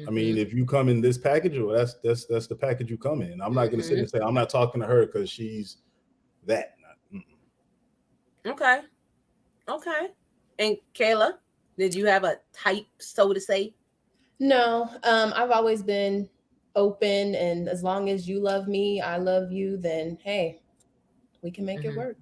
I mean, if you come in this package, well, that's the package you come in. I'm not going to sit and say I'm not talking to her because she's that. Okay. And Kayla, did you have a type, so to say? No, I've always been open, and as long as you love me, I love you, then hey, we can make it work.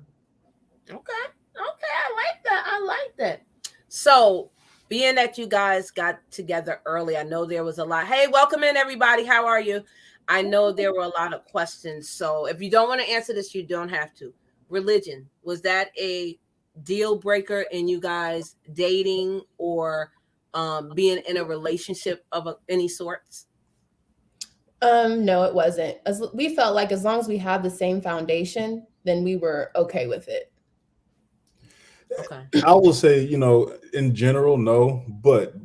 Okay, I like that. So, being that you guys got together early, I know there was a lot. Hey, welcome in, everybody. How are you? I know there were a lot of questions. So, if you don't want to answer this, you don't have to. Religion, was that a deal breaker in you guys dating or being in a relationship of any sorts? No, it wasn't. We felt like as long as we have the same foundation, then we were okay with it. Okay. I will say, in general, no, but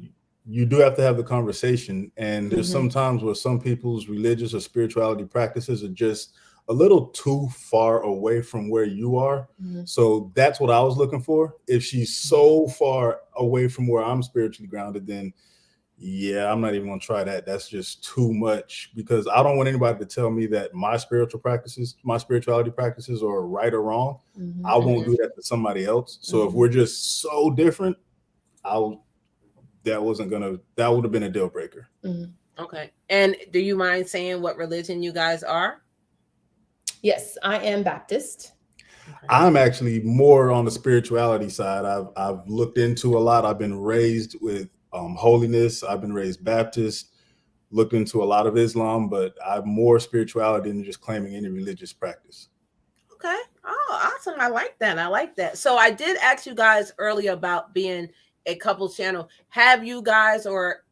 you do have to have the conversation. And there's some times where some people's religious or spirituality practices are just a little too far away from where you are. So that's what I was looking for. If she's so far away from where I'm spiritually grounded, then yeah, I'm not even going to try that. That's just too much, because I don't want anybody to tell me that my spirituality practices are right or wrong. I won't do that to somebody else. So if we're just so different, that would have been a deal breaker. Okay. And do you mind saying what religion you guys are? Yes, I am Baptist. I'm actually more on the spirituality side. I've looked into a lot. I've been raised with holiness. I've been raised Baptist, looked into a lot of Islam, but I'm more spirituality than just claiming any religious practice. Okay. Oh, awesome. I like that. So I did ask you guys earlier about being a couples channel. Have you guys, or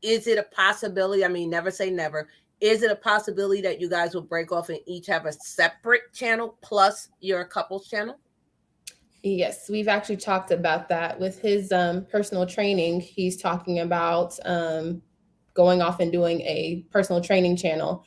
is it a possibility? I mean, never say never. Is it a possibility that you guys will break off and each have a separate channel plus your couples channel? Yes, we've actually talked about that with his personal training. He's talking about going off and doing a personal training channel.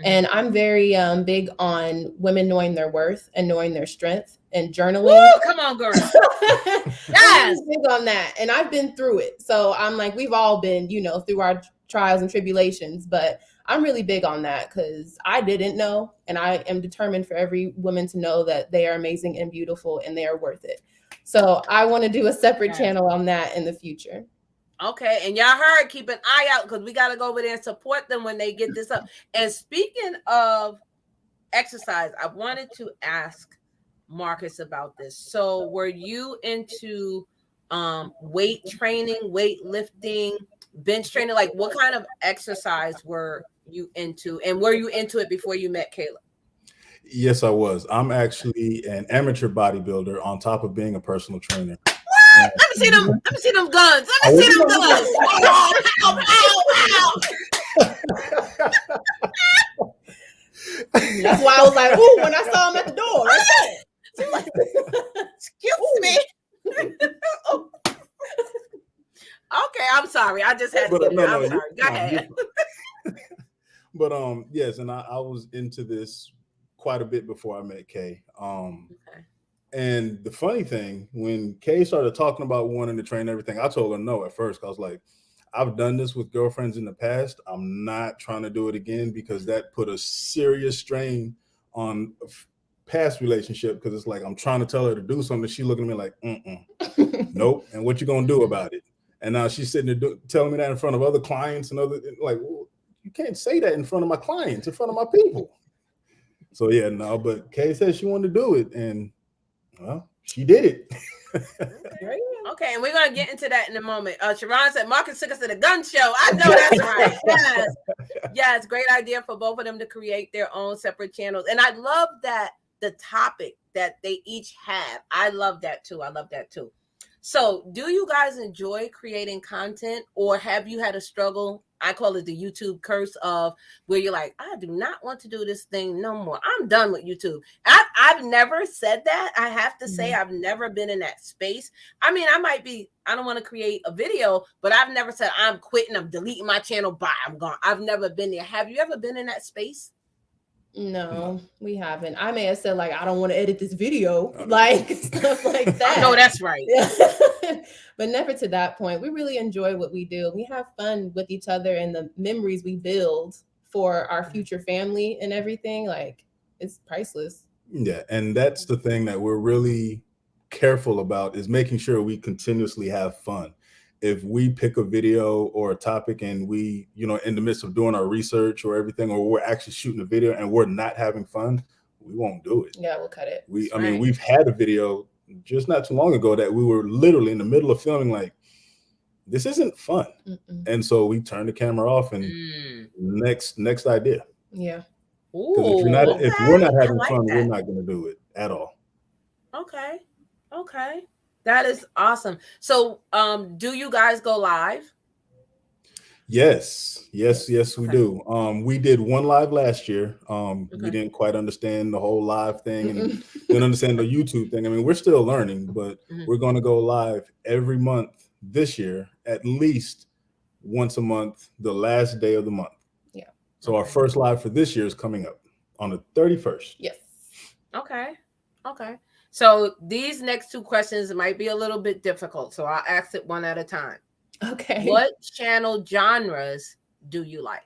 And I'm very big on women knowing their worth and knowing their strength and journaling. Woo, come on, girl. Yes. I'm big on that. And I've been through it. So I'm like, we've all been, through our trials and tribulations, but I'm really big on that because I didn't know. And I am determined for every woman to know that they are amazing and beautiful and they are worth it. So I want to do a separate channel on that in the future. Okay, and y'all heard, keep an eye out because we got to go over there and support them when they get this up. And speaking of exercise, I wanted to ask Marcus about this. So were you into weight training, weight lifting, bench training? Like what kind of exercise were you into? And were you into it before you met Kayla? Yes, I was. I'm actually an amateur bodybuilder on top of being a personal trainer. Let me see them. Let me see them guns. Let me see them guns. Ow, ow, ow. That's why I was like, "Ooh!" when I saw him at the door. Right there. Excuse me. Okay, I'm sorry. I just had to get it. I'm sorry. Go ahead. But yes, and I was into this quite a bit before I met Kay. Okay. And the funny thing, when Kay started talking about wanting to train everything, I told her no at first. I was like, I've done this with girlfriends in the past. I'm not trying to do it again because that put a serious strain on a past relationship. Because it's like I'm trying to tell her to do something. She looking at me like, nope. And what you gonna do about it? And now she's sitting there telling me that in front of other clients and other like, well, you can't say that in front of my clients, in front of my people. So yeah, no. But Kay said she wanted to do it, and well, she did it. Okay, and we're gonna get into that in a moment. Sharon said Marcus took us to the gun show. I know that's right. Yes, yes, great idea for both of them to create their own separate channels. And I love that the topic that they each have. I love that too. I love that too. So, do you guys enjoy creating content, or have you had a struggle? I call it the YouTube curse of where you're like, I do not want to do this thing no more. I'm done with YouTube. I've never said that. I have to say I've never been in that space. I mean, I don't want to create a video, but I've never said I'm quitting, I'm deleting my channel, bye, I'm gone. I've never been there. Have you ever been in that space? No, we haven't. I may have said like, I don't want to edit this video, like stuff like that. No, that's right. But never to that point. We really enjoy what we do. We have fun with each other and the memories we build for our future family and everything. Like it's priceless. Yeah, and that's the thing that we're really careful about is making sure we continuously have fun. If we pick a video or a topic and we, in the midst of doing our research or everything, or we're actually shooting a video and we're not having fun, we won't do it. Yeah, we'll cut it. I mean, we've had a video just not too long ago that we were literally in the middle of filming, like, this isn't fun. And so we turned the camera off and next idea. Yeah. Because if we're not having fun, we're not going to do it at all. Okay. That is awesome. So, do you guys go live? Yes, we do. We did one live last year. We didn't quite understand the whole live thing and didn't understand the YouTube thing. I mean, we're still learning, but we're going to go live every month this year, at least once a month, the last day of the month. Yeah. So our first live for this year is coming up on the 31st. Yes. Okay. So these next two questions might be a little bit difficult. So I'll ask it one at a time. Okay. What channel genres do you like?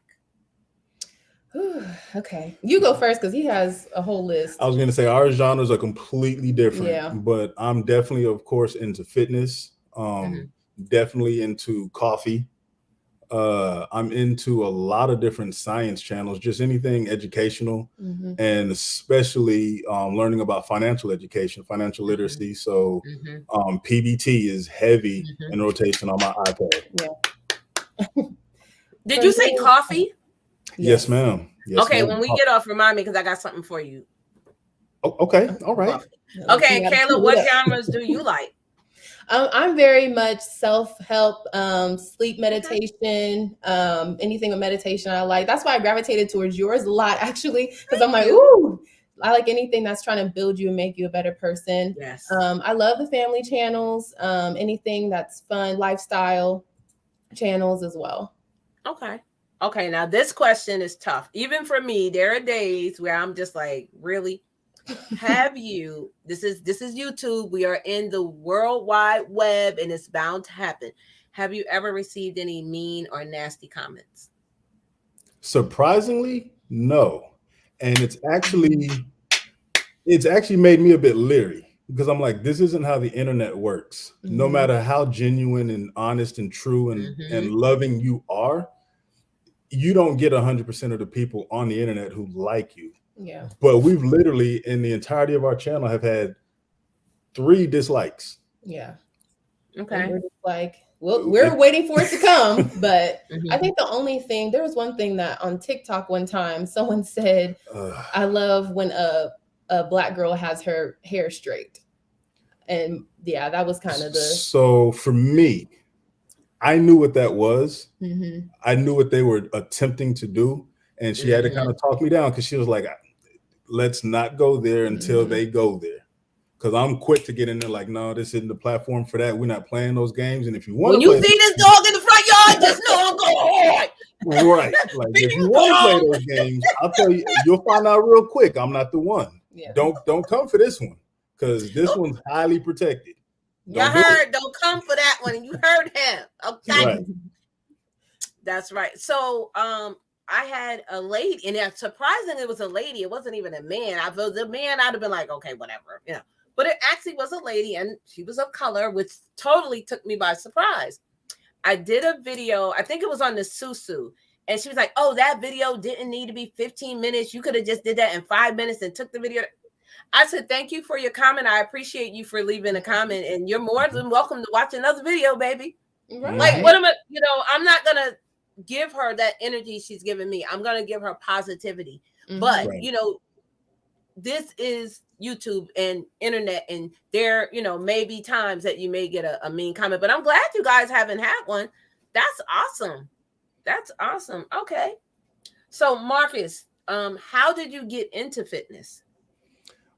Okay. You go first because he has a whole list. I was going to say our genres are completely different. Yeah. But I'm definitely, of course, into fitness. Definitely into coffee. I'm into a lot of different science channels, just anything educational, and especially learning about financial education, financial literacy. So PBT is heavy in rotation on my iPad. Yeah. Did you say coffee? Yes, ma'am. Yes, okay, ma'am. when we get off, remind me because I got something for you. Oh, okay, all right. Coffee. Okay, and Kayla, what genres do you like? I'm very much self-help, sleep meditation, anything with meditation I like. That's why I gravitated towards yours a lot, actually, because I'm like, ooh, I like anything that's trying to build you and make you a better person. Yes. I love the family channels, anything that's fun, lifestyle channels as well. Okay. Okay, now this question is tough. Even for me, there are days where I'm just like, really? Have you, this is YouTube. We are in the World Wide Web and it's bound to happen. Have you ever received any mean or nasty comments? Surprisingly, no. And it's actually made me a bit leery because I'm like, this isn't how the internet works. No matter how genuine and honest and true and loving you are, you don't get 100% of the people on the internet who like you. Yeah. But we've literally, in the entirety of our channel, have had 3 dislikes. Yeah. Okay. And we're just like, well, we're waiting for it to come. But I think the only thing, there was one thing that on TikTok one time, someone said, I love when a Black girl has her hair straight. And yeah, that was kind of the. So for me, I knew what that was. I knew what they were attempting to do. And she had to kind of talk me down because she was like, let's not go there until they go there. Because I'm quick to get in there like, no, this isn't the platform for that. We're not playing those games. And if you want to play, see this dog in the front yard, just know I'm going hard. Right. Like if you want to play those games, I'll tell you, you'll find out real quick. I'm not the one. Yeah. Don't come for this one because this one's highly protected. You heard, don't come for that one. You heard him. Okay. Right. That's right. So I had a lady, and surprisingly, it was a lady. It wasn't even a man. If it was a man, I'd have been like, okay, whatever, you know. But it actually was a lady, and she was of color, which totally took me by surprise. I did a video, I think it was on the Susu, and she was like, oh, that video didn't need to be 15 minutes. You could have just did that in 5 minutes and took the video. I said, thank you for your comment. I appreciate you for leaving a comment, and you're more than welcome to watch another video, baby. Right. Like, what am I, you know, I'm not going to give her that energy she's giving me. I'm going to give her positivity. But, you know, this is YouTube and internet, and there, you know, may be times that you may get a mean comment, but I'm glad you guys haven't had one. That's awesome. That's awesome. Okay. So Marcus, how did you get into fitness?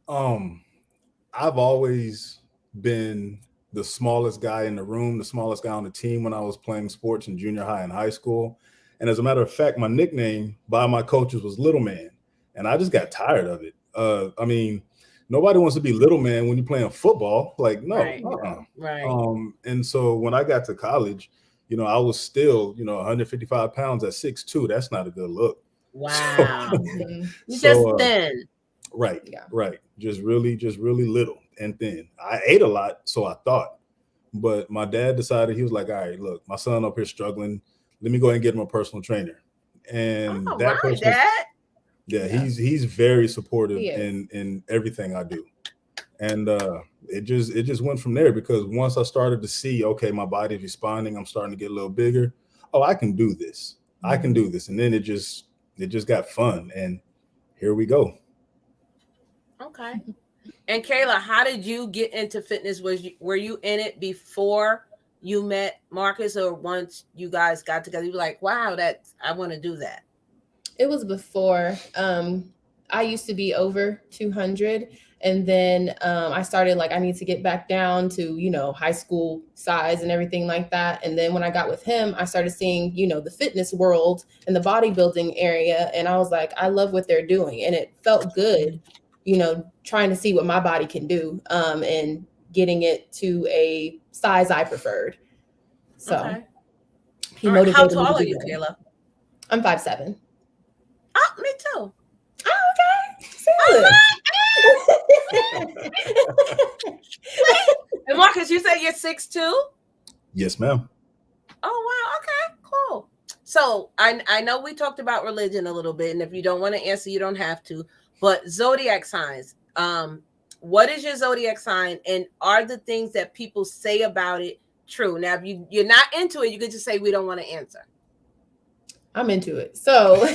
I've always been the smallest guy in the room, the smallest guy on the team when I was playing sports in junior high and high school. And as a matter of fact, my nickname by my coaches was Little Man. And I just got tired of it. I mean, nobody wants to be little man when you're playing football. Like, no. Right. And so when I got to college, you know, I was still, you know, 155 pounds at 6'2". That's not a good look. Wow. So, just thin. Right. Yeah. Right. Just really little and thin. I ate a lot, so I thought. But my dad decided, he was like, all right, look, my son up here struggling. Let me go ahead and get him a personal trainer. And that person, Dad. Yeah, he's very supportive in everything I do. And it just went from there, because once I started to see, okay, my body's responding, I'm starting to get a little bigger. Oh, I can do this. I can do this. And then it just got fun. And here we go. Okay. And Kayla, how did you get into fitness? Were you in it before you met Marcus, or once you guys got together, you were like, wow, I want to do that? It was before. I used to be over 200. And then I started like, I need to get back down to, you know, high school size and everything like that. And then when I got with him, I started seeing, you know, the fitness world and the bodybuilding area. And I was like, I love what they're doing. And it felt good, you know, trying to see what my body can do and getting it to a size I preferred. So he motivated How me tall to are do you, that. Kayla? I'm 5'7". Oh, me too. Oh, okay. And Marcus, you say you're 6'2"? Yes, ma'am. Oh, wow. Okay, cool. So I know we talked about religion a little bit, and if you don't want to answer, you don't have to. But zodiac signs. What is your zodiac sign, and are the things that people say about it true? Now, if you're not into it, you could just say we don't want to answer. I'm into it. So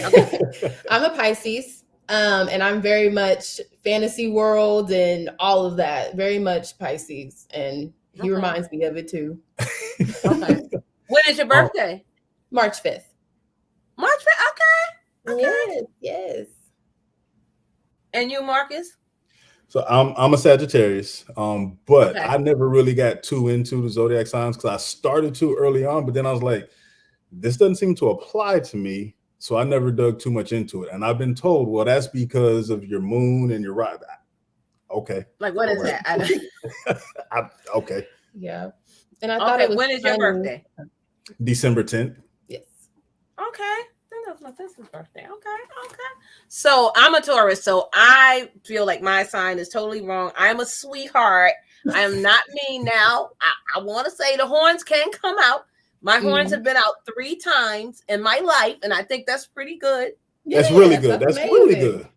I'm a Pisces, and I'm very much fantasy world and all of that. Very much Pisces, and he reminds me of it too. Okay. When is your birthday? March 5th. March 5th. Okay. Yes. And you, Marcus? So I'm a Sagittarius, but I never really got too into the zodiac signs because I started too early on, but then I was like, this doesn't seem to apply to me. So I never dug too much into it. And I've been told, well, that's because of your moon and your right. Okay. Like, what is that? Okay. Yeah. And I thought it was when is your birthday? December 10th. Yes. Okay. I think that was my sister's birthday. Okay. So I'm a Taurus, so I feel like my sign is totally wrong. I'm a sweetheart. I am not mean now. I want to say the horns can come out. My horns have been out 3 times in my life, and I think that's pretty good. That's really good. That's really good.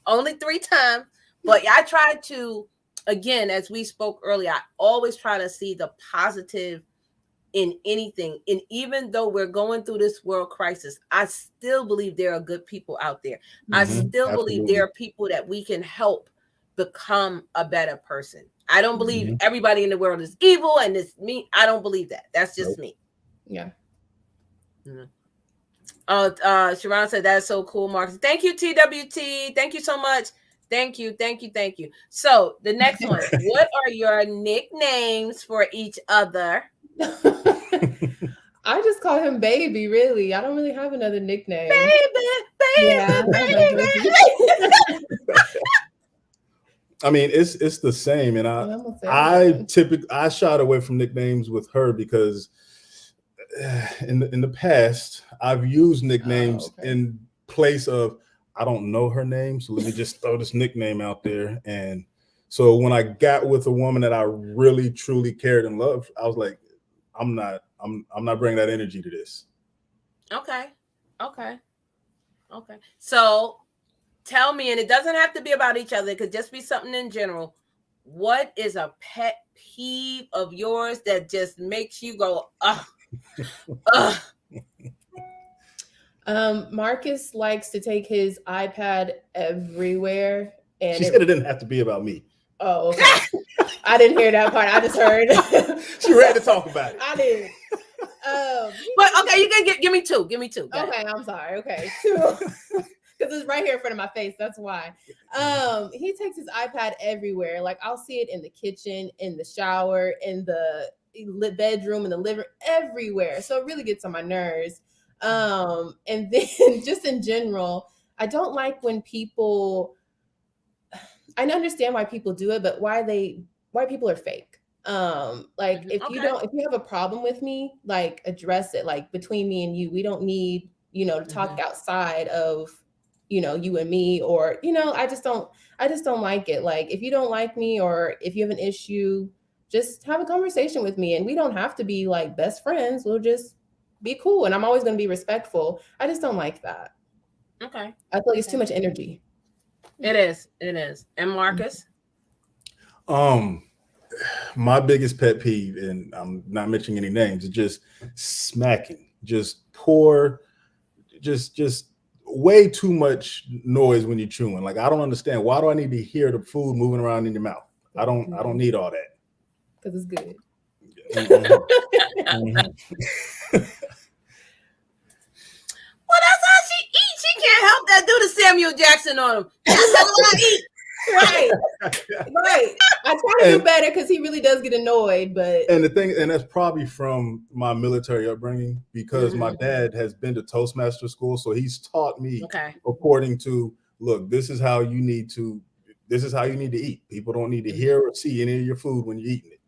Only 3 times. But I try to, again, as we spoke earlier, I always try to see the positive in anything. And even though we're going through this world crisis, I still believe there are good people out there. I still believe there are people that we can help become a better person. I don't believe everybody in the world is evil and it's me. I don't believe that. That's just me. Yeah. Sharon said that's so cool, Marcus. Thank you, TWT. Thank you so much. Thank you. So the next one, what are your nicknames for each other? I just call him baby, really. I don't really have another nickname. Baby. I mean, it's the same, and I shied away from nicknames with her because in the past I've used nicknames in place of I don't know her name, so let me just throw this nickname out there. And so when I got with a woman that I really truly cared and loved, I was like, I'm not bringing that energy to this. Okay. So tell me, and it doesn't have to be about each other, it could just be something in general. What is a pet peeve of yours that just makes you go, ugh? Marcus likes to take his iPad everywhere. And she said it didn't have to be about me. Oh, okay. I didn't hear that part. I just heard. She ready to talk about it. I did. But okay, you can give me 2. Give me 2. Okay, I'm sorry. Okay, 2. Because it's right here in front of my face. That's why. He takes his iPad everywhere. Like I'll see it in the kitchen, in the shower, in the bedroom, in the living room, everywhere. So it really gets on my nerves. And then just in general, I don't like when people, I understand why people do it, but why people are fake. Like if you have a problem with me, like address it, like between me and you. We don't need, to talk outside of, you and me, or, I just don't like it. Like if you don't like me or if you have an issue, just have a conversation with me, and we don't have to be like best friends. We'll just be cool. And I'm always going to be respectful. I just don't like that. Okay. I feel like it's too much energy. It is. And Marcus? My biggest pet peeve, and I'm not mentioning any names, is just smacking, just poor, just way too much noise when you're chewing. Like, I don't understand. Why do I need to hear the food moving around in your mouth? I don't need all that. Because it's good. Well, that's how she eats. She can't help that. Do the Samuel Jackson on him. That's how I eat. Right. I try to do better because he really does get annoyed. But and that's probably from my military upbringing, because my dad has been to Toastmaster school, so he's taught me according to, look, this is how you need to eat. People don't need to hear or see any of your food when you're eating it.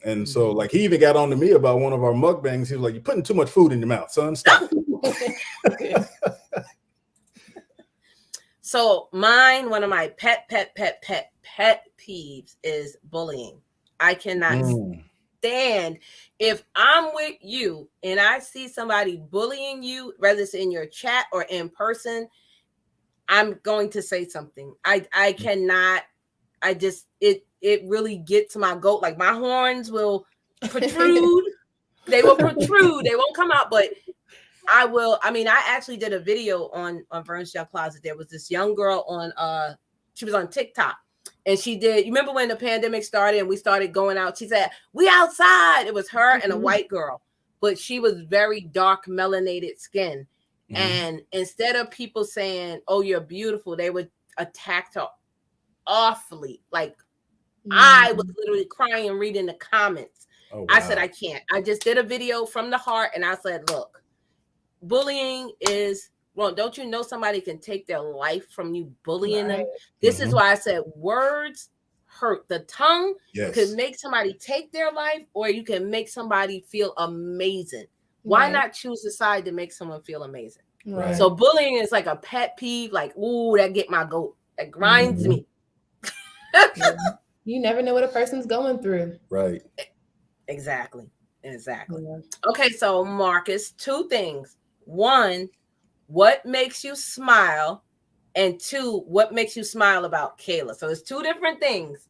And so, like, he even got on to me about one of our mukbangs. He was like, "You're putting too much food in your mouth, son. Stop." So mine, one of my pet peeves is bullying. I cannot stand if I'm with you and I see somebody bullying you, whether it's in your chat or in person, I'm going to say something. I cannot. It really gets to my goat. Like, my horns will protrude. They will protrude. They won't come out, but I will. I mean, I actually did a video on Vernes Junk Closet. There was this young girl on she was on TikTok, and she did. You remember when the pandemic started and we started going out? She said, "We outside." It was her and a white girl, but she was very dark, melanated skin. And instead of people saying, "Oh, you're beautiful," they would attack her awfully. Like, I was literally crying and reading the comments. Oh, wow. I said, I can't. I just did a video from the heart, and I said, look, bullying is wrong. Don't you know somebody can take their life from you bullying them? Right. This is why I said words hurt. The tongue Yes. can make somebody take their life, or you can make somebody feel amazing. Why Right. not choose the side to make someone feel amazing? Right. So bullying is like a pet peeve, like, ooh, that get my goat. That grinds me. You never know what a person's going through. Right. Exactly. Yeah. Okay, so Marcus, 2 things. 1, what makes you smile? And 2, what makes you smile about Kayla? So it's 2 different things.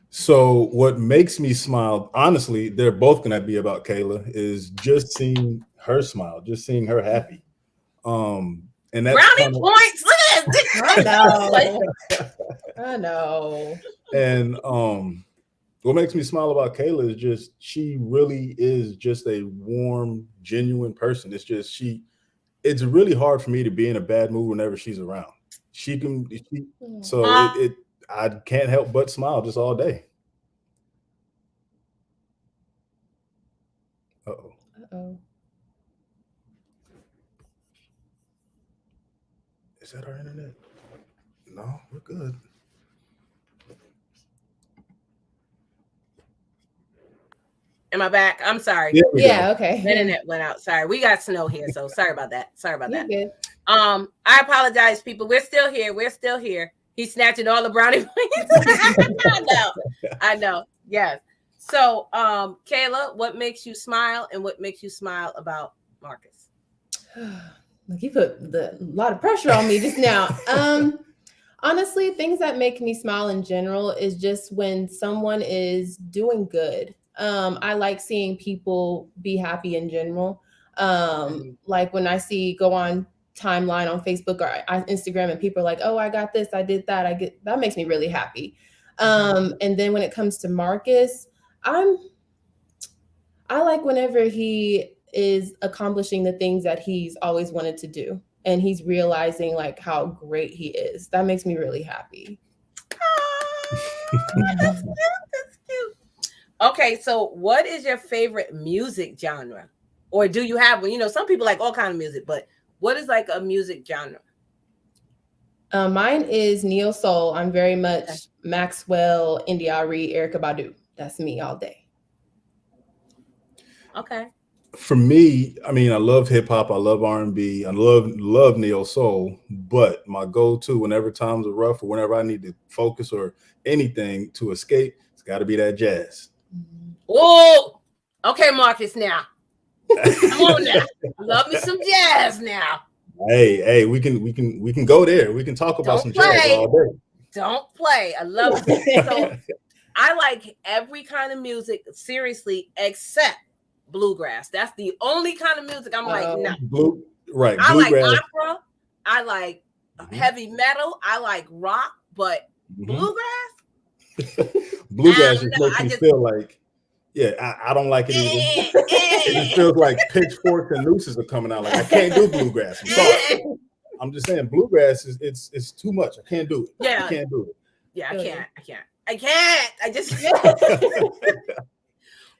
So what makes me smile, honestly, they're both going to be about Kayla, is just seeing her smile, just seeing her happy. And that's brownie points. Look at this. I know. And what makes me smile about Kayla is just she really is just a warm, genuine person. It's just it's really hard for me to be in a bad mood whenever she's around. I can't help but smile just all day. Uh-oh. Is that our internet? No, we're good. Am I back? I'm sorry. Yeah, okay. The internet went out. Sorry. We got snow here, so sorry about that. Sorry about that. Good. I apologize, people. We're still here. He's snatching all the brownie points. I know. Yes. So, Kayla, what makes you smile and what makes you smile about Marcus? Look, you put a lot of pressure on me just now. Honestly, things that make me smile in general is just when someone is doing good. I like seeing people be happy in general. Like when I go on timeline on Facebook or Instagram and people are like, oh, I got this, I did that. That makes me really happy. And then when it comes to Marcus, I like whenever he is accomplishing the things that he's always wanted to do. And he's realizing like how great he is. That makes me really happy. That's cute. That's cute. Okay, so what is your favorite music genre? Or do you have one? You know, some people like all kinds of music, but what is like a music genre? Mine is neo soul. I'm very much Maxwell, Indiari, Erykah Badu. That's me all day. Okay. For me, I mean, I love hip hop. I love R&B. I love neo soul. But my go-to whenever times are rough or whenever I need to focus or anything to escape, it's got to be that jazz. Oh, okay, Marcus. Now, come on now. Love me some jazz now. Hey, we can go there. We can talk about some jazz all day. Don't play. I love it. So I like every kind of music, seriously, except bluegrass. That's the only kind of music I'm like, no. Right. I Bluegrass. like opera. I like heavy metal. I like rock, but bluegrass? Bluegrass just makes me feel like, I don't like it either. It just feels like pitchforks and nooses are coming out. Like I can't do bluegrass. I'm sorry. I'm just saying bluegrass is it's too much. I can't do it. Yeah. I can't do it. Yeah, I can't. I just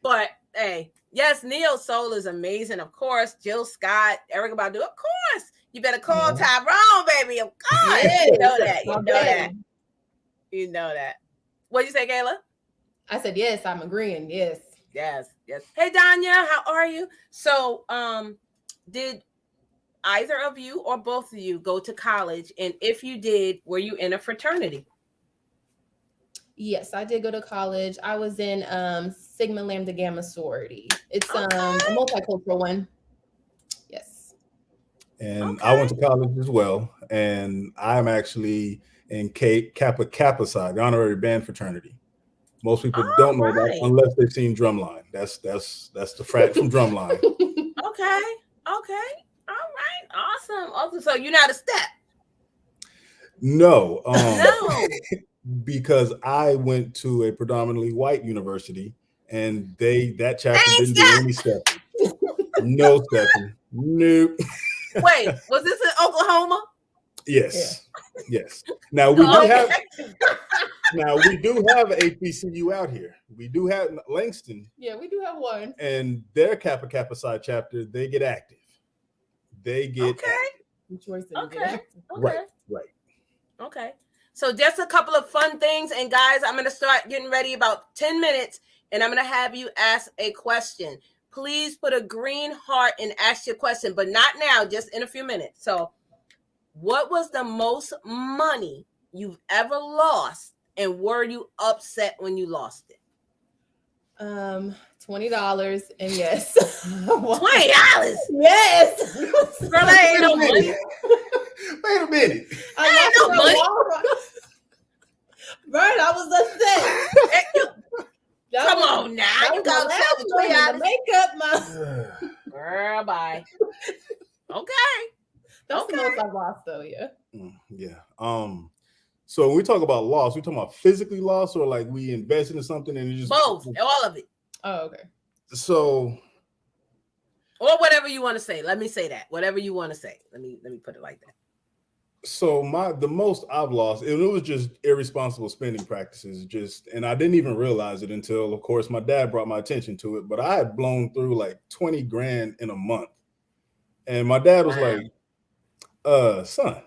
But hey, yes, neo soul is amazing. Of course, Jill Scott, Erykah Badu. Of course, you better call Tyrone, baby. Of course, you know that. You know that. What did you say, Kayla? I said yes. I'm agreeing. Yes. Hey, Danya, how are you? So, did either of you or both of you go to college? And if you did, were you in a fraternity? Yes, I did go to college. I was in Sigma Lambda Gamma sorority. It's a multicultural one. Yes. And I went to college as well, and I'm actually in Kappa Psi, the honorary band fraternity. Most people don't know that unless they've seen Drumline. That's the frat from Drumline. Okay. All right. Awesome. So you're not a step? No. No. Because I went to a predominantly white university, and that chapter didn't do any stepping. No stepping. Nope. Wait, was this in Oklahoma? Yes. Yes. Now we do have HBCU out here. We do have Langston. Yeah, we do have one. And their Kappa Psi chapter, they get active. they get Okay. right. Okay. So just a couple of fun things. And guys, I'm going to start getting ready about 10 minutes. And I'm going to have you ask a question. Please put a green heart and ask your question. But not now, just in a few minutes. So what was the most money you've ever lost? And were you upset when you lost it? $20. And yes. $20? Yes. Girl, that ain't no money. Wait a minute. I no money. Vern, I was upset. Come on now. You got to makeup, my girl, bye. Okay. That's the most I've lost though, yeah. Yeah. So when we talk about loss, we talking about physically lost or like we invested in something and it just both, all of it. Oh, okay. So or whatever you want to say. Let me say that. Whatever you want to say. Let me put it like that. So the most I've lost, it was just irresponsible spending practices. And I didn't even realize it until, of course, my dad brought my attention to it. But I had blown through like 20 grand in a month, and my dad was like, "Son,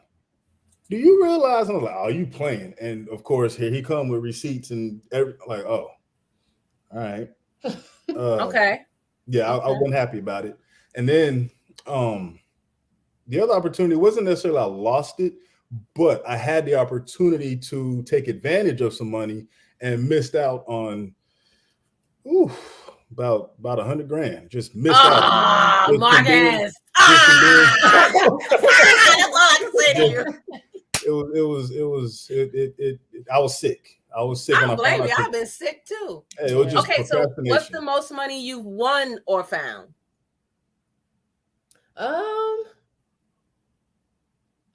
do you realize?" And I was like, "Oh, you playing?" And of course, here he come with receipts and like, "Oh, all right, okay." Yeah, I wasn't happy about it, and then the other opportunity wasn't necessarily I lost it, but I had the opportunity to take advantage of some money and missed out on about 100 grand. Just missed out. Oh, Marcus. That's all I can say to you. I was sick. I was sick. I don't blame you. I've been sick too. Hey, it was just okay, so what's the most money you've won or found?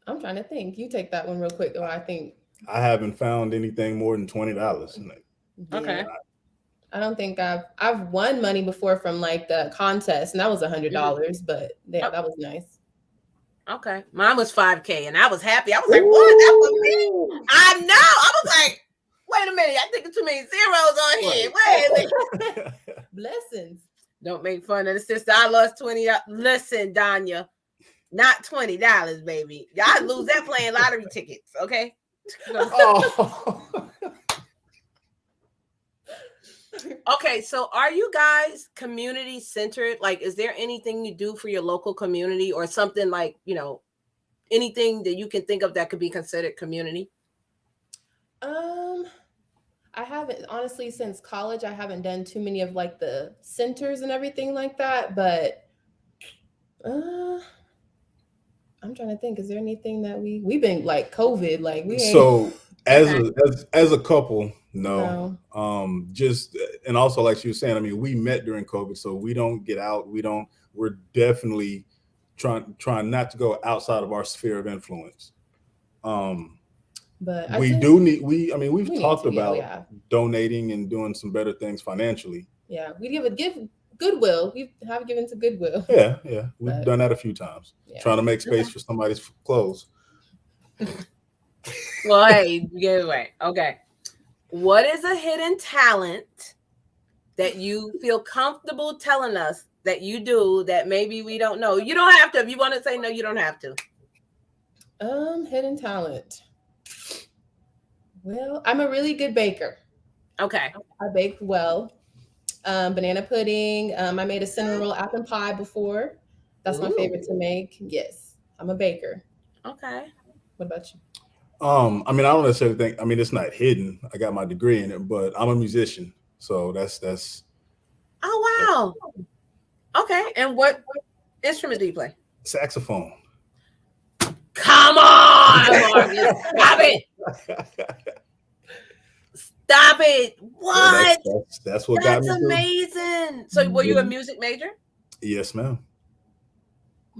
I'm trying to think. You take that one real quick, though. I think I haven't found anything more than $20. Okay. I don't think I've won money before from like the contest, and that was $100. But yeah, that was nice. Okay, mine was $5K, and I was happy. I was like, "What? That was me." I know. I was like, "Wait a minute! I think too many zeros on here." Wait a minute. Blessings. Don't make fun of the sister. I lost $20. Listen, Danya. Not $20, baby. Y'all lose that playing lottery tickets, okay? Okay, so are you guys community centered? Like, is there anything you do for your local community or something like, anything that you can think of that could be considered community? I haven't, honestly, since college, I haven't done too many of like the centers and everything like that, but I'm trying to think. Is there anything that we've been like COVID? Like we ain't. So as a couple, no. Just and also like she was saying, I mean, we met during COVID, so we don't get out. We're definitely trying not to go outside of our sphere of influence. But we've talked about donating and doing some better things financially. Yeah, we give Goodwill. We have given to Goodwill. Yeah. We've done that a few times. Yeah. Trying to make space for somebody's clothes. Well, hey, get away. Okay. What is a hidden talent that you feel comfortable telling us that you do that maybe we don't know? You don't have to. If you want to say no, you don't have to. Hidden talent. Well, I'm a really good baker. Okay. I bake well. Banana pudding. I made a cinnamon roll apple pie before. That's my favorite to make. Yes, I'm a baker. Okay. What about you? I mean, I don't necessarily think. I mean, it's not hidden. I got my degree in it, but I'm a musician, so that's. Oh wow. Okay, and what instrument do you play? Saxophone. Come on, Marcus. Stop it. Stop it. What? That's what got me. That's amazing. So were you a music major? Yes, ma'am.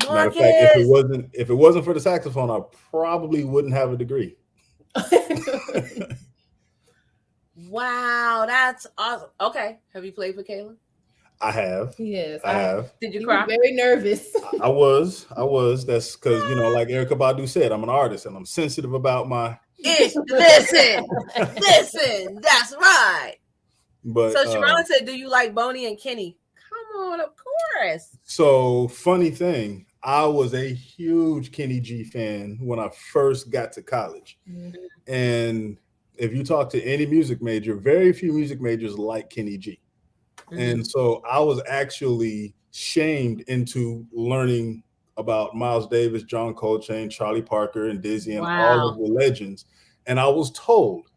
Marcus. Matter of fact, if it wasn't for the saxophone, I probably wouldn't have a degree. Wow, that's awesome. Okay. Have you played for Kayla? I have. Yes, I have. Did you cry? Very nervous. I was. That's because like Erykah Badu said, I'm an artist and I'm sensitive about my. Listen. That's right. But so Sharon said, "Do you like Boney and Kenny?" Come on, of course. So funny thing, I was a huge Kenny G fan when I first got to college. And if you talk to any music major, very few music majors like Kenny G. And so I was actually shamed into learning about Miles Davis, John Coltrane, Charlie Parker, and Dizzy, and all of the legends. And I was told,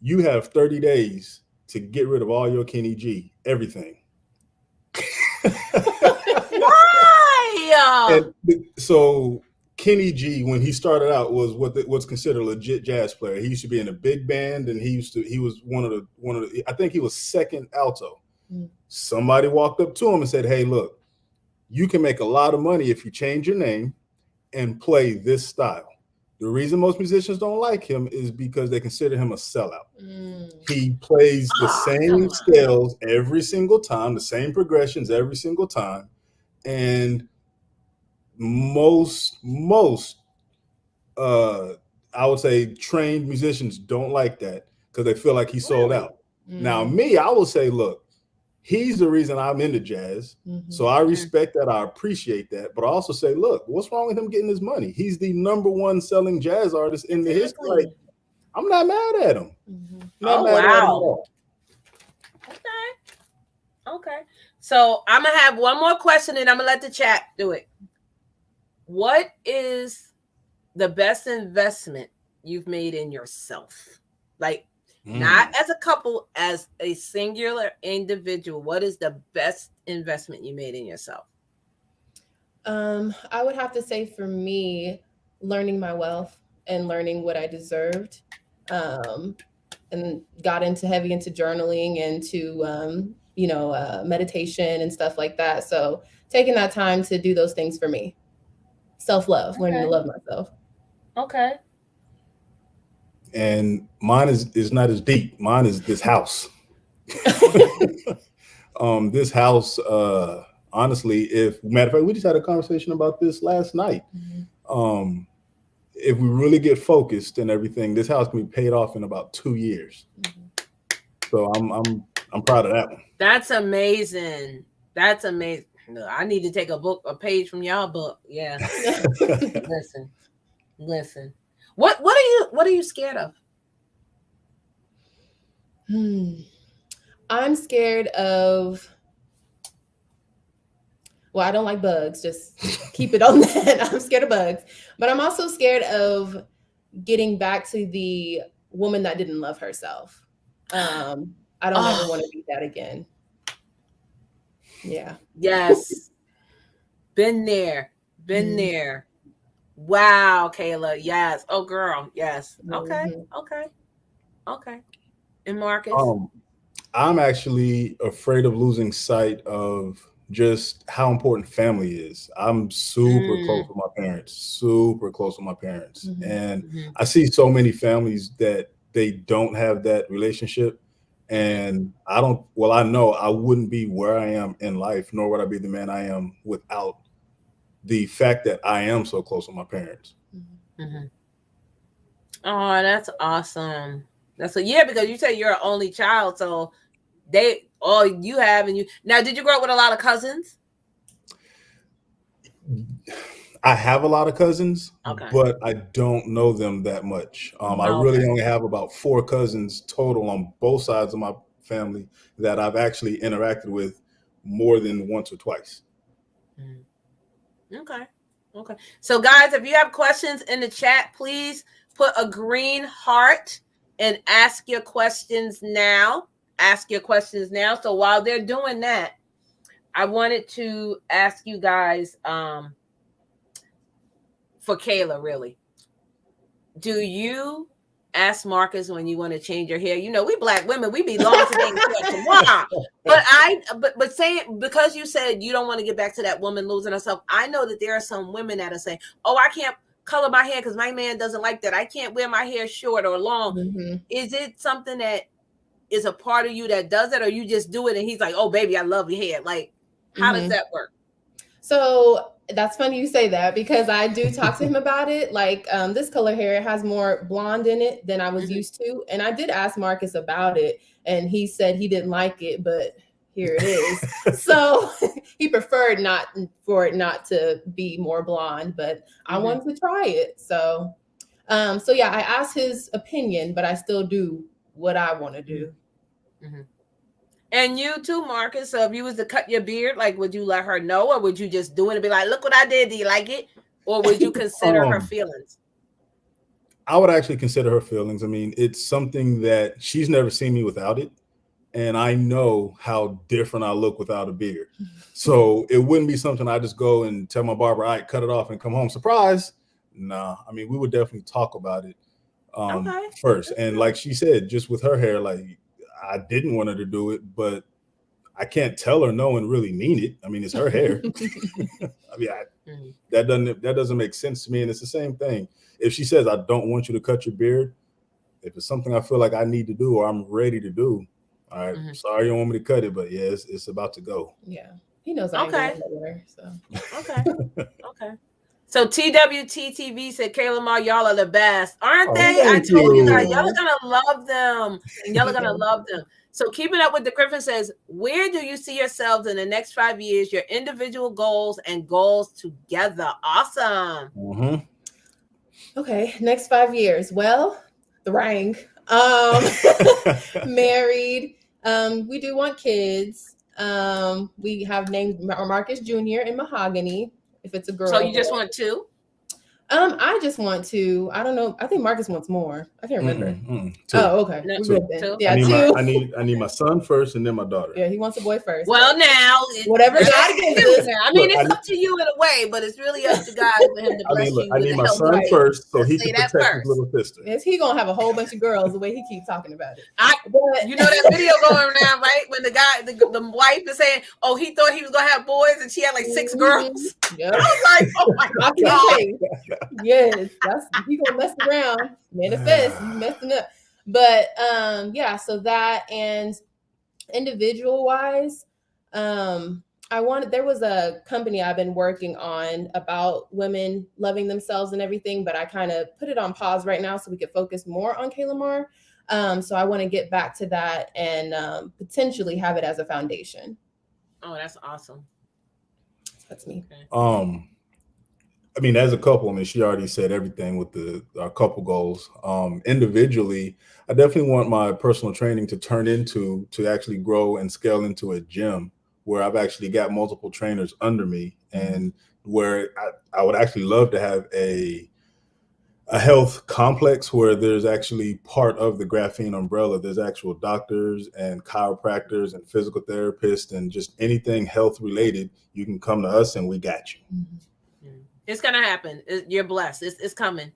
you have 30 days to get rid of all your Kenny G, everything. Why? And so Kenny G, when he started out, was what's considered a legit jazz player. He used to be in a big band, and he was one of the I think he was second alto. Somebody walked up to him and said, "Hey, look, you can make a lot of money if you change your name and play this style." The reason most musicians don't like him is because they consider him a sellout. He plays the same scales every single time, the same progressions every single time. And most I would say trained musicians don't like that because they feel like he sold out. Now, me, I will say, look, he's the reason I'm into jazz. So I respect that. I appreciate that. But I also say, look, what's wrong with him getting his money? He's the #1 selling jazz artist in the history. Like, I'm not mad at him. Not mad at him at all. Okay. So I'm going to have one more question and I'm going to let the chat do it. What is the best investment you've made in yourself? Like, not as a couple, as a singular individual. What is the best investment you made in yourself? I would have to say for me, learning my wealth and learning what I deserved, and got heavy into journaling and to, meditation and stuff like that. So taking that time to do those things for me. Self-love, learning to love myself. Okay. And mine is not as deep. Mine is this house. This house, honestly, matter of fact, we just had a conversation about this last night. If we really get focused and everything, this house can be paid off in about 2 years. So I'm proud of that one. That's amazing. That's amazing. No, I need to take a page from y'all book. Yeah. Listen. What are you scared of? I'm scared of, well, I don't like bugs. Just keep it on that. I'm scared of bugs. But I'm also scared of getting back to the woman that didn't love herself. I don't ever want to be that again. Yeah. Yes. Been there. Wow, Kayla. Yes. Oh, girl. Yes. Okay. And Marcus? I'm actually afraid of losing sight of just how important family is. I'm super close with my parents. And I see so many families that they don't have that relationship. And I know I wouldn't be where I am in life, nor would I be the man I am without the fact that I am so close with my parents. Oh, that's awesome. Because you say you're an only child, so all you have, and you now, did you grow up with a lot of cousins? I have a lot of cousins, but I don't know them that much. I really only have about 4 cousins total on both sides of my family that I've actually interacted with more than once or twice. Okay. So guys, if you have questions in the chat, please put a green heart and ask your questions now. So while they're doing that, I wanted to ask you guys, for Kayla, really, do you ask Marcus when you want to change your hair? We Black women, we be long today. But saying, because you said you don't want to get back to that woman losing herself, I know that there are some women that are saying, "Oh, I can't color my hair because my man doesn't like that. I can't wear my hair short or long." Is it something that is a part of you that does that, or you just do it and he's like, "Oh, baby, I love your hair"? Like, how does that work? So that's funny you say that, because I do talk to him about it. Like, this color hair has more blonde in it than I was used to. And I did ask Marcus about it, and he said he didn't like it, but here it is. So he preferred not for it not to be more blonde, but I wanted to try it. So yeah, I asked his opinion, but I still do what I want to do. And you too, Marcus. So if you was to cut your beard, like, would you let her know, or would you just do it and be like, look what I did, do you like it? Or would you consider her feelings? I would actually consider her feelings. I mean, it's something that she's never seen me without it. And I know how different I look without a beard. So it wouldn't be something I just go and tell my barber, all right, cut it off and come home. Surprise. Nah, I mean, we would definitely talk about it first. And like she said, just with her hair, like, I didn't want her to do it, but I can't tell her no and really mean it. I mean, it's her hair. I mean, that doesn't make sense to me. And it's the same thing. If she says, I don't want you to cut your beard, if it's something I feel like I need to do or I'm ready to do, all right, sorry you don't want me to cut it, but yeah, it's about to go. Yeah, he knows I ain't going nowhere. So okay. So TWTTV said, Kaylamar, y'all are the best, aren't they? I told you guys, y'all are gonna love them, and y'all are gonna love them. So keeping up with the Griffin says, where do you see yourselves in the next 5 years? Your individual goals and goals together. Awesome. Okay, next 5 years. Well, the ring. Married. We do want kids. We have named Marcus Jr. and Mahogany. If it's a girl. So you just want 2? I just want 2. I don't know. I think Marcus wants more. I can't remember. 2. Oh, okay. No, We're good then. 2. Yeah, I need my son first and then my daughter. Yeah, he wants a boy first. Well, now whatever God gives us. I mean, it's up to you in a way, but it's really up to God for him to bless you. I need my son first so he can protect his little sister. Yes, he gonna have a whole bunch of girls the way he keeps talking about it. You know that video going around, right? When the guy, the wife is saying, "Oh, he thought he was gonna have boys, and she had like 6 girls." Yep. I was like, "Oh my God!" Yes, he gonna mess around, manifest, you messing up. But yeah, so that, and individual wise, there was a company I've been working on about women loving themselves and everything, but I kind of put it on pause right now so we could focus more on Kaylamar. So I want to get back to that and potentially have it as a foundation. Oh, that's awesome. That's me. Okay. I mean, as a couple, I mean, she already said everything with our couple goals. Individually, I definitely want my personal training to turn into, to actually grow and scale into a gym where I've actually got multiple trainers under me, and where I would actually love to have a health complex where there's actually part of the graphene umbrella. There's actual doctors and chiropractors and physical therapists and just anything health related. You can come to us and we got you. It's gonna happen. You're blessed. It's coming.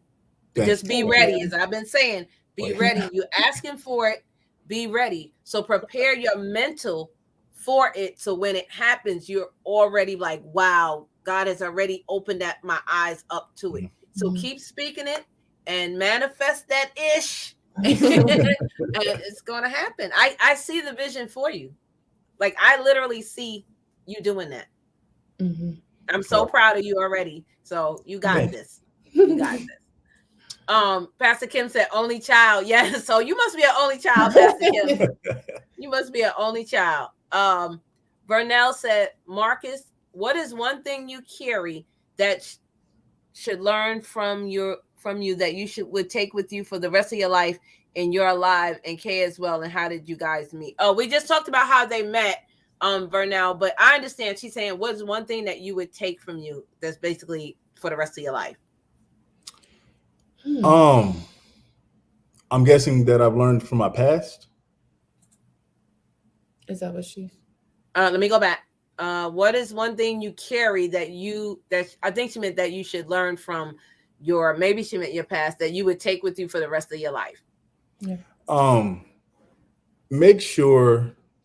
Just be ready, as I've been saying. Be ready. You're asking for it. Be ready. So prepare your mental for it. So when it happens, you're already like, wow, God has already opened my eyes up to it. So keep speaking it and manifest that ish. And it's gonna happen. I see the vision for you. Like, I literally see you doing that. I'm so proud of you already. So you got this. You got this. Pastor Kim said only child. Yes. So you must be an only child, Pastor Kim. You must be an only child. Vernell said, Marcus, what is one thing you carry that should learn from you that you would take with you for the rest of your life, and you're alive, and Kay as well? And how did you guys meet? Oh, we just talked about how they met. Vernell, but I understand she's saying, what's one thing that you would take from you that's basically for the rest of your life? I'm guessing that I've learned from my past. Is that what she's? Let me go back. What is one thing you carry that I think she meant that you should learn from maybe she meant your past, that you would take with you for the rest of your life? Yeah.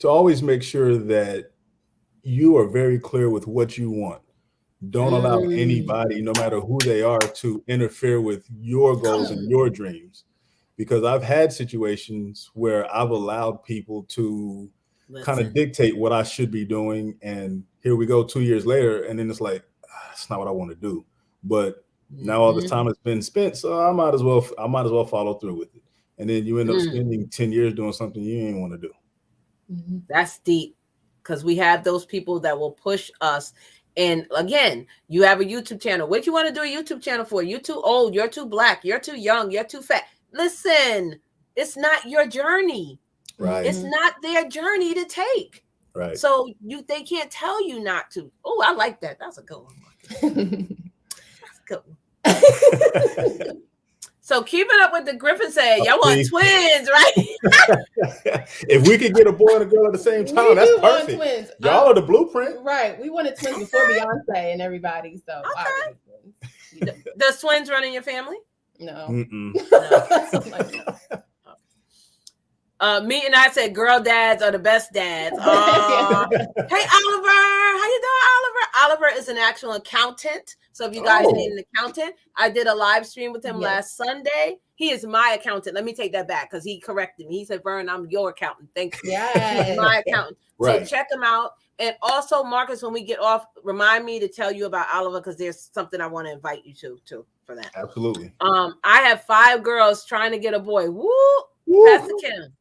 Always make sure that you are very clear with what you want. Don't allow anybody, no matter who they are, to interfere with your goals and your dreams. Because I've had situations where I've allowed people to kind of dictate what I should be doing. And here we go 2 years later, and then it's like, that's not what I want to do. But now all this time has been spent, so I might as well follow through with it. And then you end up spending 10 years doing something you ain't want to do. That's deep. because we have those people that will push us. And again, you have a YouTube channel. What you want to do a YouTube channel for? You're too old. You're too black. You're too young. You're too fat. Listen, it's not your journey. Right. It's not their journey to take. Right. So they can't tell you not to. Oh, I like that. That's a good one. That's a good one. So keep it up with the Griffin said. Y'all want twins, right? If we could get a boy and a girl at the same time, that's perfect. Twins. Y'all are the blueprint. Right. We wanted twins before Beyonce and everybody. So okay. Does twins run in your family? No. Me and I said girl dads are the best dads. Hey, Oliver. How you doing, Oliver? Oliver is an actual accountant. So if you guys need an accountant, I did a live stream with him last Sunday. He is my accountant. Let me take that back because he corrected me. He said, Vern, I'm your accountant. Thank you. Yeah. My accountant. Right. So check him out. And also, Marcus, when we get off, remind me to tell you about Oliver because there's something I want to invite you to for that. Absolutely. I have 5 girls trying to get a boy. Woo! Pastor Kim.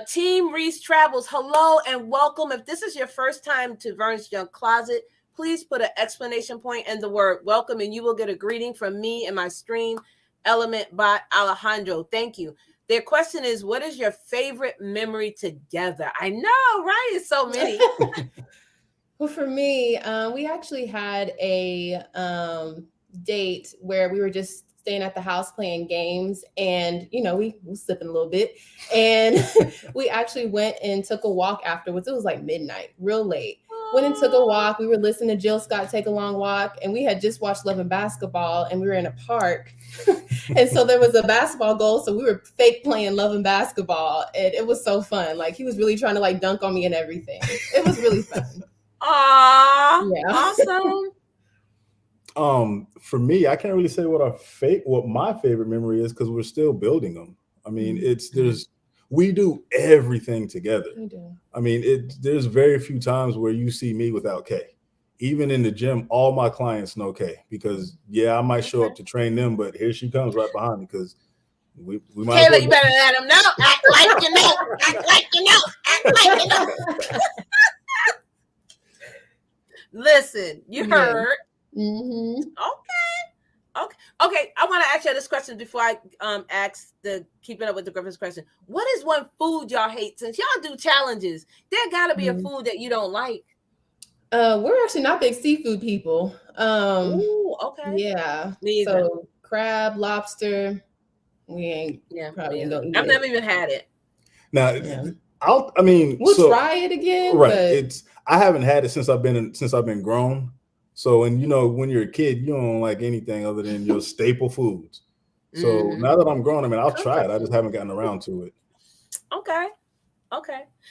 Team Reese Travels, hello and welcome. If this is your first time to Vernes Junk Closet, please put an exclamation point in the word welcome and you will get a greeting from me and my stream element by Alejandro. Thank you. Their question is, what is your favorite memory together? I know, right? It's so many. Well, for me, we actually had a date where we were just staying at the house playing games, and we were slipping a little bit, and we actually went and took a walk afterwards. It was like midnight, real late. Went and took a walk. We were listening to Jill Scott Take a Long Walk, and we had just watched Love and Basketball, and we were in a park, and so there was a basketball goal, so we were fake playing Love and Basketball, and it was so fun. Like, he was really trying to like dunk on me and everything. It was really fun. Aww, yeah. Awesome. For me, I can't really say what my favorite memory is because we're still building them. I mean, we do everything together. We do. I mean, there's very few times where you see me without Kay. Even in the gym, all my clients know Kay because I might show up to train them, but here she comes right behind me because we might. Kayla, you better let them know. Act like you know. Act like you know. Act like you know. Listen, you heard. Mm-hmm. Okay. I want to ask you this question before I ask the keeping up with the Griffins question. What is one food y'all hate? Since y'all do challenges, there got to be a food that you don't like. We're actually not big seafood people. Ooh, okay. Yeah. Me either. So crab, lobster, we ain't probably don't eat I've it. never even had it. Now, we'll try it again. Right. But I haven't had it since I've been grown. So, and when you're a kid, you don't like anything other than your staple foods. So now that I'm grown, I'll try it. I just haven't gotten around to it. Okay.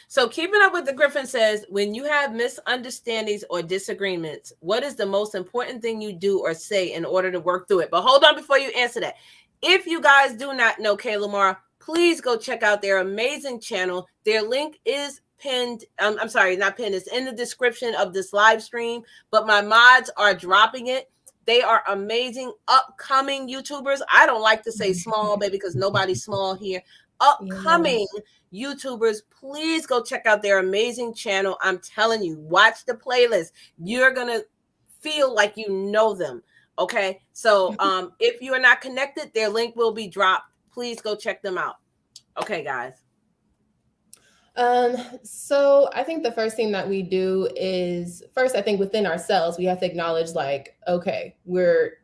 So keeping up with the Griffin says, when you have misunderstandings or disagreements, what is the most important thing you do or say in order to work through it? But hold on before you answer that. If you guys do not know Kaylamar, please go check out their amazing channel. Their link is pinned. I'm sorry, not pinned. It's in the description of this live stream, but my mods are dropping it. They are amazing upcoming YouTubers. I don't like to say small, baby, because nobody's small here. Upcoming YouTubers, please go check out their amazing channel. I'm telling you, watch the playlist. You're going to feel like you know them. Okay. So if you are not connected, their link will be dropped. Please go check them out. Okay, guys. So I think the first thing that we do is first, I think within ourselves, we have to acknowledge like, okay, we're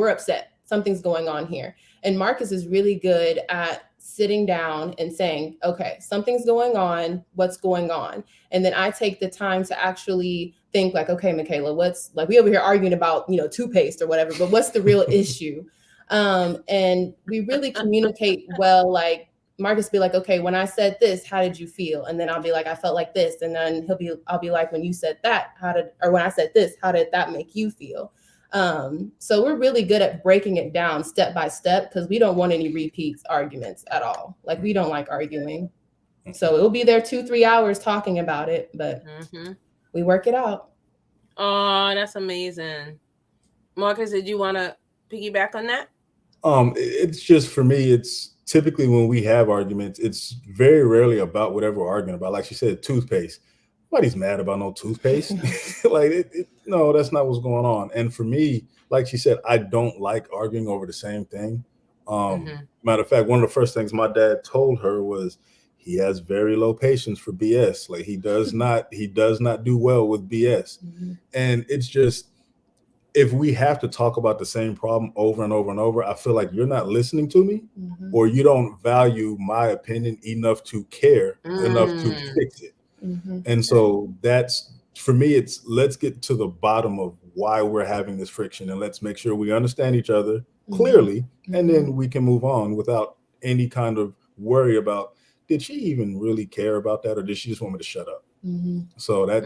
upset. Something's going on here. And Marcus is really good at sitting down and saying, okay, something's going on. What's going on? And then I take the time to actually think like, okay, Michaela, what's like, we over here arguing about, toothpaste or whatever, but what's the real issue? And we really communicate well, like, Marcus be like, okay, when I said this, how did you feel? And then I'll be like, I felt like this. And then I'll be like, when you said that, when I said this, how did that make you feel? So we're really good at breaking it down step by step because we don't want any repeats arguments at all. Like, we don't like arguing. So it'll be there 2-3 hours talking about it, but we work it out. Oh, that's amazing. Marcus, did you want to piggyback on that? It's just for me, it's typically when we have arguments, it's very rarely about whatever we're arguing about. Like she said, toothpaste. Nobody's mad about no toothpaste. Like, no, that's not what's going on. And for me, like she said, I don't like arguing over the same thing. Matter of fact, one of the first things my dad told her was he has very low patience for BS. Like he does not do well with BS. And it's just, if we have to talk about the same problem over and over and over, I feel like you're not listening to me, or you don't value my opinion enough to care enough to fix it. And so that's, for me, it's let's get to the bottom of why we're having this friction, and let's make sure we understand each other clearly, and then we can move on without any kind of worry about, did she even really care about that, or did she just want me to shut up? So that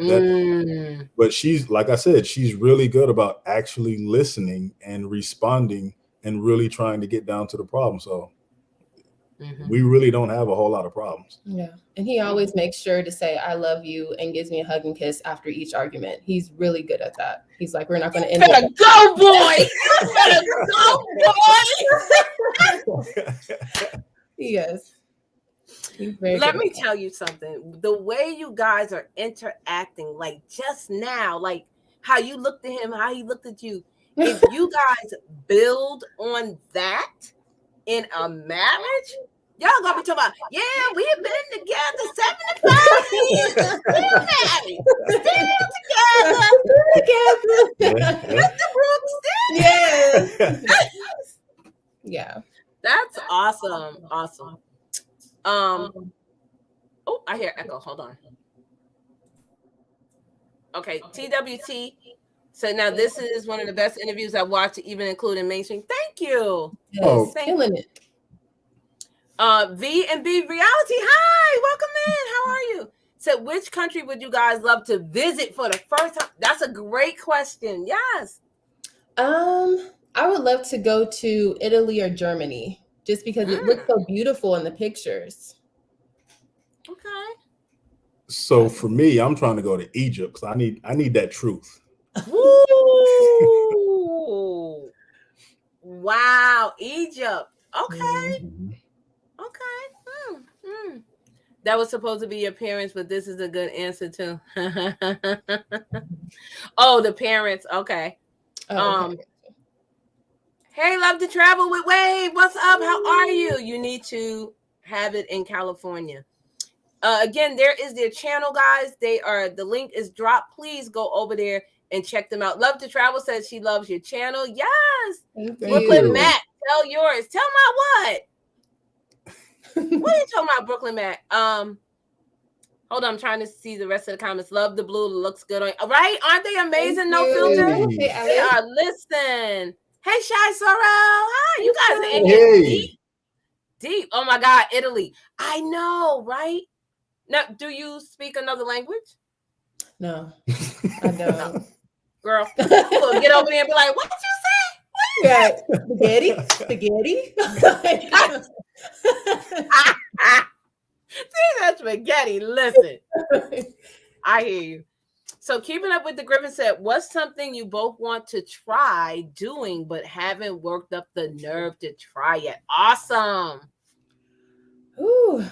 but she's, like I said, she's really good about actually listening and responding and really trying to get down to the problem. So we really don't have a whole lot of problems. Yeah. And he always makes sure to say, I love you, and gives me a hug and kiss after each argument. He's really good at that. He's like, we're not going to end it. Go, boy! Go, boy! Yes. Let me tell you something. The way you guys are interacting, like just now, like how you looked at him, how he looked at you. If you guys build on that in a marriage, y'all gonna be talking about, yeah, we've been together 75 years, still married, still together. Mr. Brooks, still. Yeah. That's awesome. Awesome. Oh, I hear echo. Hold on. Okay, TWT. So now this is one of the best interviews I've watched, even including mainstream. Thank you. Yes, killing it. V&B Reality. Hi, welcome in. How are you? So which country would you guys love to visit for the first time? That's a great question. Yes. I would love to go to Italy or Germany, just because it looks so beautiful in the pictures. Okay. So for me, I'm trying to go to Egypt because I need that truth. Ooh. Wow, Egypt. Okay. Okay. That was supposed to be your parents, but this is a good answer too. Oh, the parents. Okay. Okay. Hey, love to travel with Wade. What's up? How are you? You need to have it in California. Again, there is their channel, guys. The link is dropped. Please go over there and check them out. Love to Travel says she loves your channel. Yes. Brooklyn Matt, tell yours. Tell my what? What are you talking about, Brooklyn Matt? Hold on, I'm trying to see the rest of the comments. Love the blue. Looks good on you. Right? Aren't they amazing? No filter. They are. Listen. Hey, Shy Sorrel. Hi, you guys are in here deep. Oh my God, Italy. I know, right? Now, do you speak another language? No, I don't. No. Girl, we'll get over there and be like, what did you say? Yeah, spaghetti. See, that's spaghetti. Listen, I hear you. So keeping up with the Griffin said, what's something you both want to try doing but haven't worked up the nerve to try yet? Awesome. Ooh,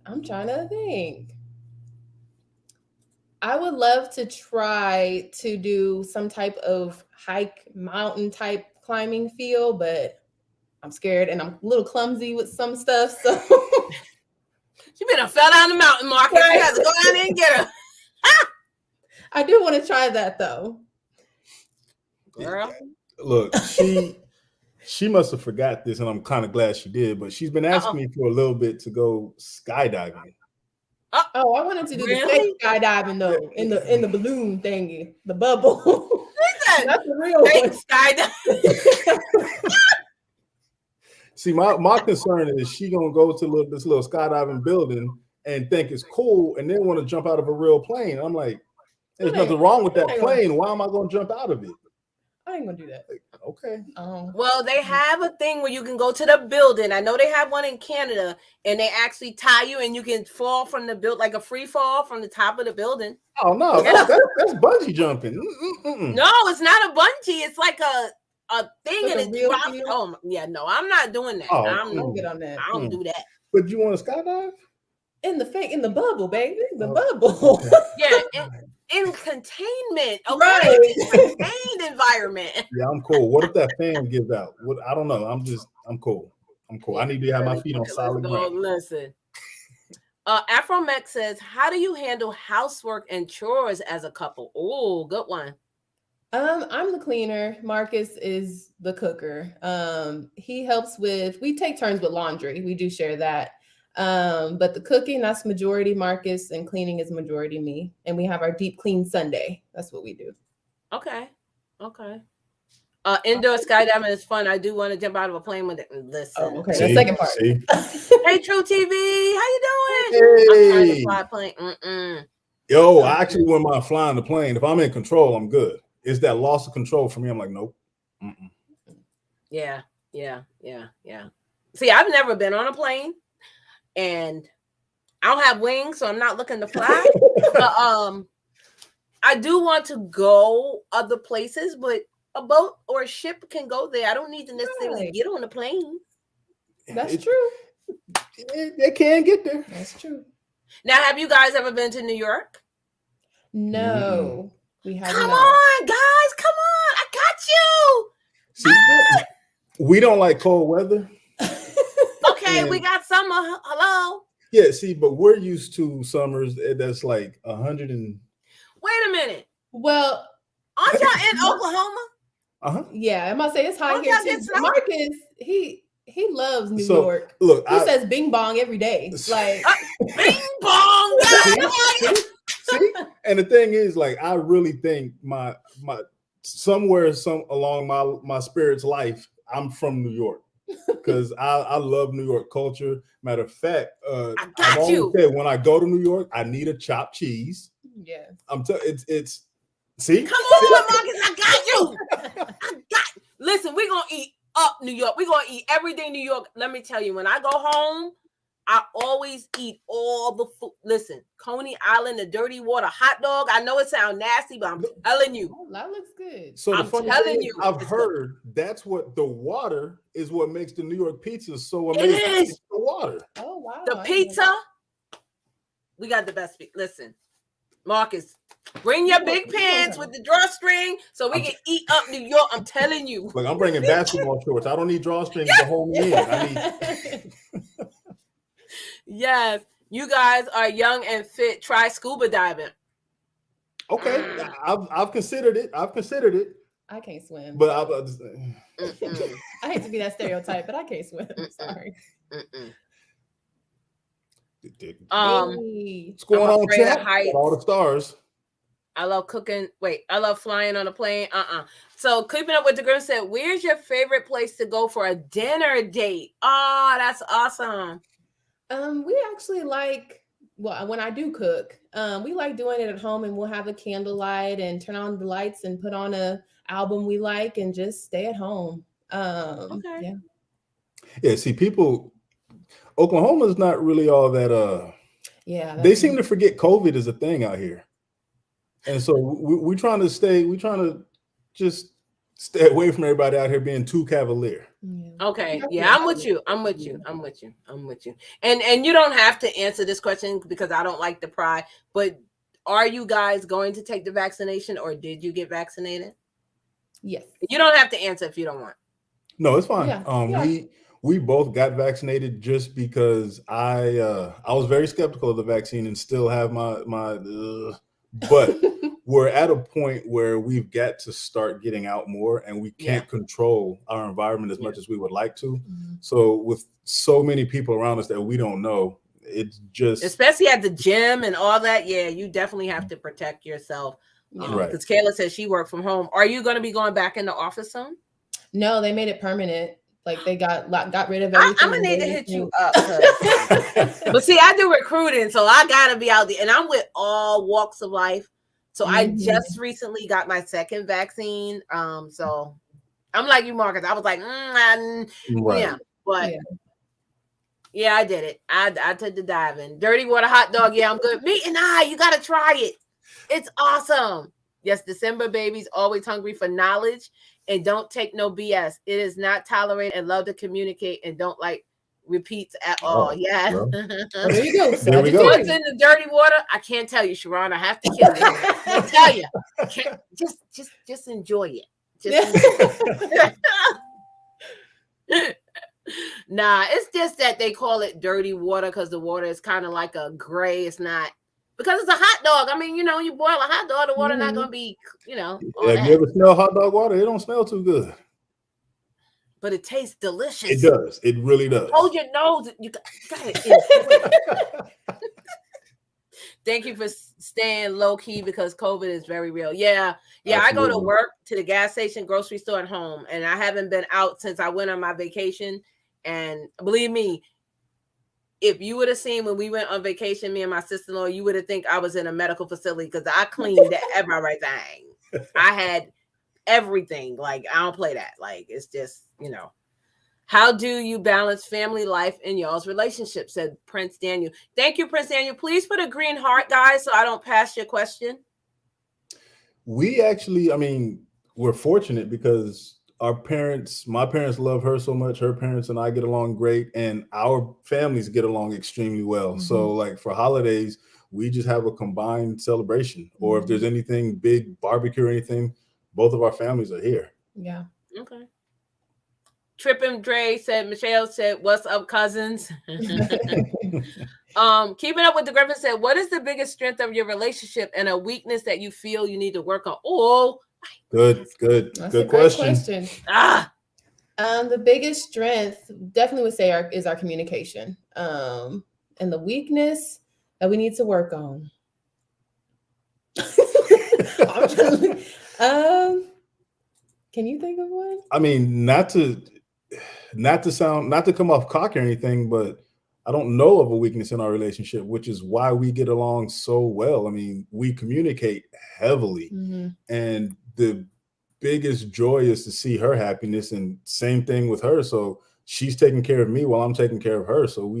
I'm trying to think. I would love to try to do some type of hike, mountain type climbing feel, but I'm scared and I'm a little clumsy with some stuff. So you better fell down the mountain, Marcus. Right. You have to go down there and get her. I do want to try that though. Girl. Look, she must have forgot this, and I'm kind of glad she did, but she's been asking me for a little bit to go skydiving. Oh, I wanted to do the fake skydiving though, in the balloon thingy, the bubble. That's the real fake skydiving. See, my concern is she gonna go to this little skydiving building and think it's cool, and then want to jump out of a real plane. I'm like, there's nothing wrong with that plane. Why am I gonna jump out of it? I ain't gonna do that. Okay. Well, they have a thing where you can go to the building. I know they have one in Canada, and they actually tie you, and you can fall from the build like a free fall from the top of the building. Oh no, that's bungee jumping. No, it's not a bungee. It's like a a thing Like and a it real drops. feel? Oh yeah, no, I'm not doing that. Oh, I don't get on that. I don't do that. But you want to skydive? In the bubble, baby. The Oh, bubble. okay. Yeah, in containment. Okay, Right. contained environment. Yeah, I'm cool. What if that fan gives out? What? I don't know. I'm cool. I'm cool. I need to have my feet on Okay, solid let's go. ground. Listen. Afromex says, how do you handle housework and chores as a couple? Oh, good one. I'm the cleaner. Marcus is the cooker. He helps we take turns with laundry. We do share that. But the cooking, that's majority Marcus, and cleaning is majority me. And we have our deep clean Sunday. That's what we do. Okay. Indoor skydiving is fun. I do want to jump out of a plane with it. Listen. Oh, okay. The second part. Hey, True TV, how you doing? Hey. I'm trying to fly a plane. Yo, I actually wouldn't mind flying the plane. If I'm in control, I'm good. It's that loss of control for me. I'm like, nope. Yeah. See, I've never been on a plane, and I don't have wings, so I'm not looking to fly. But I do want to go other places, but a boat or a ship can go there. I don't need to necessarily get on a plane. That's true. They can get there. That's true. Now, have you guys ever been to New York? No, we have Come not. on, guys. Come on. I got you. See, we don't like cold weather. Okay, we got summer. Hello. Yeah, see, but we're used to summers that's like 100 and. Wait a minute. Well, aren't y'all in Oklahoma? Yeah, I must say it's hot here too. Marcus, he loves New York. Look, he says "bing bong" every day. Like bing bong. See, and the thing is, like, I really think my somewhere along my spirit's life, I'm from New York because I love New York culture. Matter of fact, I've always said when I go to New York, I need a chopped cheese. Yeah, it's. See, come on, Marcus, I got you. Listen, we're gonna eat up New York. We're gonna eat everything New York. Let me tell you, when I go home, I always eat all the food. Listen, Coney Island, the dirty water hot dog. I know it sounds nasty, but I'm telling you, that looks good. So I'm telling you, I've heard that's what the water is. What makes the New York pizza so amazing? It is the water. Oh wow, the pizza. We got the best. Listen, Marcus, bring your big pants with the drawstring so we can eat up New York. I'm telling you. Look, I'm bringing basketball shorts. I don't need drawstrings to hold me in. I need. Yes, you guys are young and fit. Try scuba diving. Okay, I've considered it. I can't swim. But I hate to be that stereotype, but I can't swim. Sorry. What's going on, chat? All the stars. I love cooking. I love flying on a plane. So keeping up with the Grim said, where's your favorite place to go for a dinner date? Oh, that's awesome. We actually when I do cook, we like doing it at home, and we'll have a candlelight and turn on the lights and put on a album we like and just stay at home. Okay. Yeah, see, Oklahoma is not really all that they seem to forget COVID is a thing out here. And so we're trying to just stay away from everybody out here being too cavalier. Okay. Yeah, I'm with you. And you don't have to answer this question because I don't like to pry, but are you guys going to take the vaccination or did you get vaccinated? Yes. You don't have to answer if you don't want. No, it's fine. We both got vaccinated just because I was very skeptical of the vaccine and still have but we're at a point where we've got to start getting out more, and we can't control our environment as much as we would like to. So with so many people around us that we don't know, it's just, especially at the gym and all that. Yeah, you definitely have to protect yourself. Right. Because Kayla says she worked from home. Are you going to be going back in the office soon? No, they made it permanent. Like they got rid of everything. I'm gonna need to hit you up. But see, I do recruiting, so I gotta be out there, and I'm with all walks of life. So I just recently got my second vaccine. So I'm like you, Marcus. I was like, yeah, but yeah, I did it. I took the diving. Dirty water hot dog. Yeah, I'm good. Me and you gotta try it. It's awesome. Yes, December babies always hungry for knowledge and don't take no BS. It is not tolerated and love to communicate and don't like repeats at all. Yeah. well, There you go. There we go. What's in the dirty water? I can't tell you, Sharon. I have to kill you. I can't tell you. Just enjoy it. Just enjoy it. Nah, it's just that they call it dirty water because the water is kind of like a gray. It's not because it's a hot dog. I mean, you know, you boil a hot dog, the water not gonna be, you know. Have you ever smelled hot dog water? It don't smell too good. But it tastes delicious. It does. It really does. Hold your nose. You got it. Thank you for staying low key because COVID is very real. Yeah. Absolutely. I go to work, to the gas station, grocery store, and home, and I haven't been out since I went on my vacation. And believe me, if you would have seen when we went on vacation, me and my sister-in-law, you would have think I was in a medical facility because I cleaned everything. I had everything. Like, I don't play that. Like, it's just, you know. How do you balance family life in y'all's relationship? Said Prince Daniel. Thank you, Prince Daniel. Please put a green heart, guys, so I don't pass your question. We actually, I mean, we're fortunate because my parents love her so much. Her parents and I get along great, and our families get along extremely well. Mm-hmm. So like for holidays, we just have a combined celebration. Mm-hmm. Or if there's anything big, barbecue or anything, both of our families are here. Yeah. Okay. Trippin' Dre said, Michelle said, what's up, cousins? Keeping up with the Griffin said, what is the biggest strength of your relationship and a weakness that you feel you need to work on? Oh, good question. The biggest strength definitely would say is our communication. And the weakness that we need to work on. Can you think of one? I mean, not to come off cocky or anything, but I don't know of a weakness in our relationship, which is why we get along so well. I mean, we communicate heavily, mm-hmm. and the biggest joy is to see her happiness, and same thing with her. So she's taking care of me while I'm taking care of her. So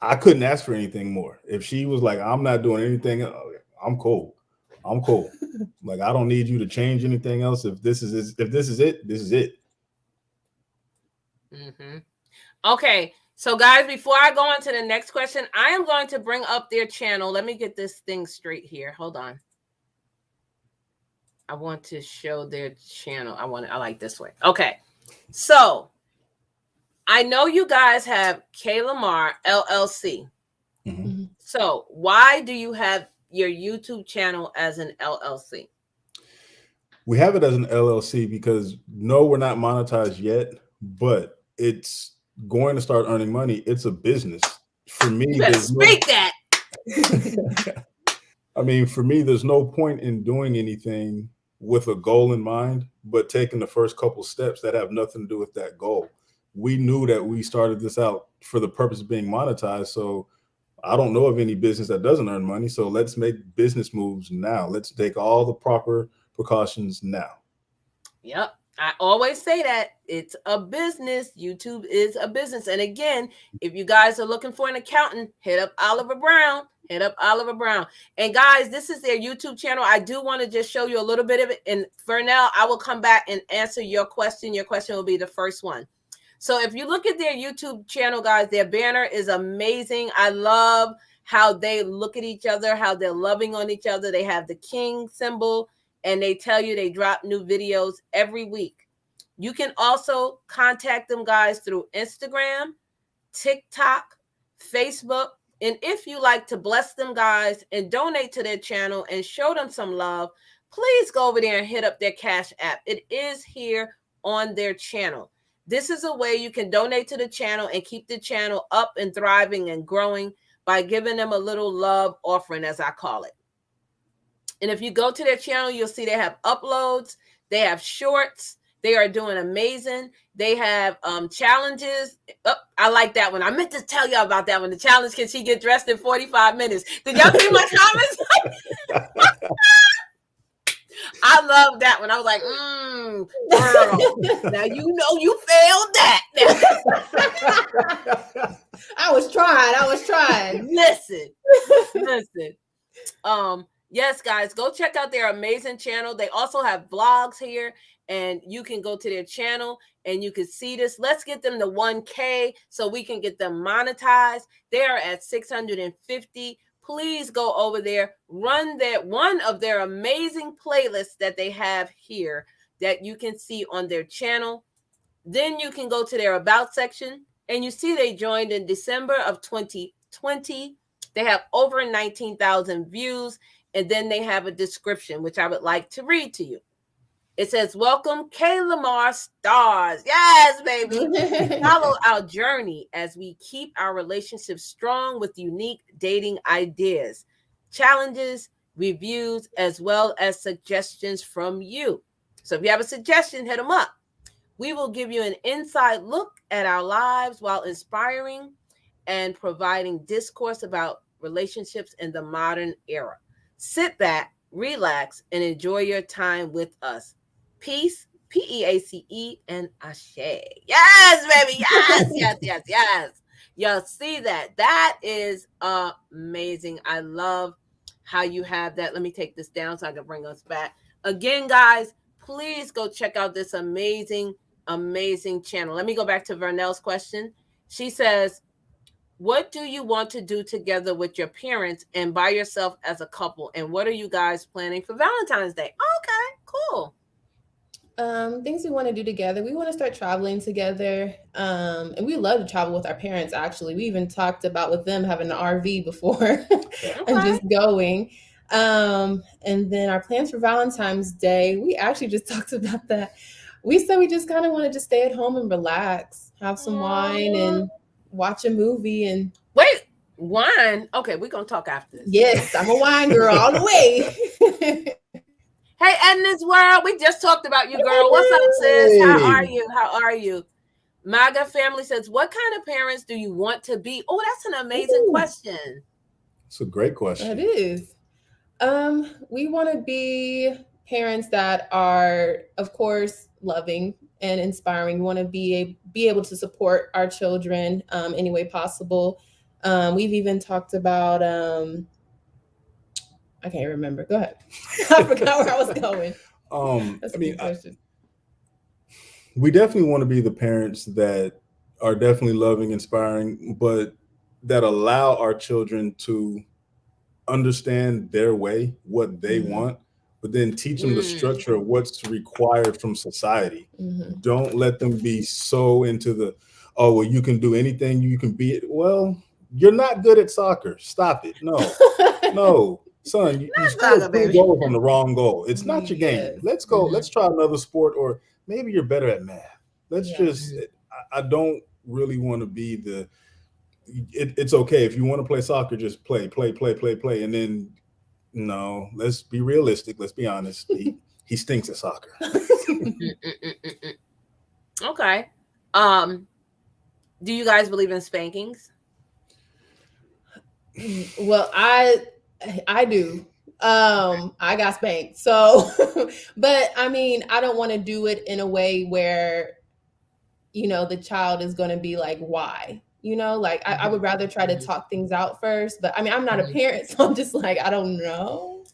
I couldn't ask for anything more. If she was like, I'm not doing anything, I'm cool. Like, I don't need you to change anything else. If this is it, this is it. Mm-hmm. Okay. So guys, before I go on to the next question, I am going to bring up their channel. Let me get this thing straight here. Hold on. I want to show their channel. I like this way. Okay. So I know you guys have Kaylamar LLC. Mm-hmm. So why do you have your YouTube channel as an LLC? We have it as an LLC because no, we're not monetized yet, but it's going to start earning money. It's a business. For me, that. I mean, for me, there's no point in doing anything with a goal in mind, but taking the first couple steps that have nothing to do with that goal. We knew that we started this out for the purpose of being monetized. So I don't know of any business that doesn't earn money. So let's make business moves now. Let's take all the proper precautions now. Yep. I always say that it's a business. YouTube is a business. And again, if you guys are looking for an accountant, hit up Oliver Brown. And guys, this is their YouTube channel. I do want to just show you a little bit of it. And for now, I will come back and answer your question. Your question will be the first one. So if you look at their YouTube channel, guys, their banner is amazing. I love how they look at each other, how they're loving on each other. They have the king symbol, and they tell you they drop new videos every week. You can also contact them, guys, through Instagram, TikTok, Facebook. And if you like to bless them, guys, and donate to their channel and show them some love, please go over there and hit up their Cash App. It is here on their channel. This is a way you can donate to the channel and keep the channel up and thriving and growing by giving them a little love offering, as I call it. And if you go to their channel, you'll see they have uploads. They have shorts. They are doing amazing. They have challenges. Oh, I like that one. I meant to tell y'all about that one. The challenge, can she get dressed in 45 minutes? Did y'all see my comments? I love that one. I was like, girl, now you know you failed that. I was trying. Listen. Yes, guys, go check out their amazing channel. They also have vlogs here, and you can go to their channel and you can see this. Let's get them to 1K so we can get them monetized. They are at 650. Please go over there, run one of their amazing playlists that they have here that you can see on their channel. Then you can go to their about section, and you see they joined in December of 2020. They have over 19,000 views, and then they have a description, which I would like to read to you. It says, "Welcome, Kaylamar stars." Yes, baby. Follow our journey as we keep our relationship strong with unique dating ideas, challenges, reviews, as well as suggestions from you. So if you have a suggestion, hit them up. We will give you an inside look at our lives while inspiring and providing discourse about relationships in the modern era. Sit back, relax, and enjoy your time with us. Peace, Peace, and Ashe. Yes, baby. Yes, yes, yes, yes. Y'all see that? That is amazing. I love how you have that. Let me take this down so I can bring us back. Again, guys, please go check out this amazing channel. Let me go back to Vernell's question. She says, what do you want to do together with your parents and by yourself as a couple? And what are you guys planning for Valentine's Day? Okay, cool. Things we want to do together. We want to start traveling together. And we love to travel with our parents, actually. We even talked about with them having an RV before and just going. And then our plans for Valentine's Day, we actually just talked about that. We said we just kind of want to just stay at home and relax, have some wine and watch a movie. And wait, wine? Okay, we're going to talk after this. Yes, I'm a wine girl all the way. Hey, Edna's World, we just talked about you, girl. What's up, sis? How are you? How are you? MAGA family says, what kind of parents do you want to be? Oh, that's an amazing question. It's a great question. It is. We want to be parents that are, of course, loving and inspiring. We want to be able to support our children any way possible. We've even talked about, I can't remember. Go ahead. I forgot where I was going. That's a good question. We definitely want to be the parents that are definitely loving, inspiring, but that allow our children to understand their way, what they want, but then teach them the structure of what's required from society. Don't let them be so into the, oh, well, you can do anything, you can be it. Well, you're not good at soccer. Stop it. No, son, you scored 2 goals on the wrong goal. It's not your game. Let's go. Let's try another sport, or maybe you're better at math. Let's just, I don't really want to be the, it's okay. If you want to play soccer, just play. And then, no, let's be realistic. Let's be honest. He stinks at soccer. Okay. Do you guys believe in spankings? Well, I do. I got spanked. So, but I mean, I don't want to do it in a way where, the child is going to be like, why? Like I would rather try to talk things out first. But I mean, I'm not a parent, so I'm just like, I don't know.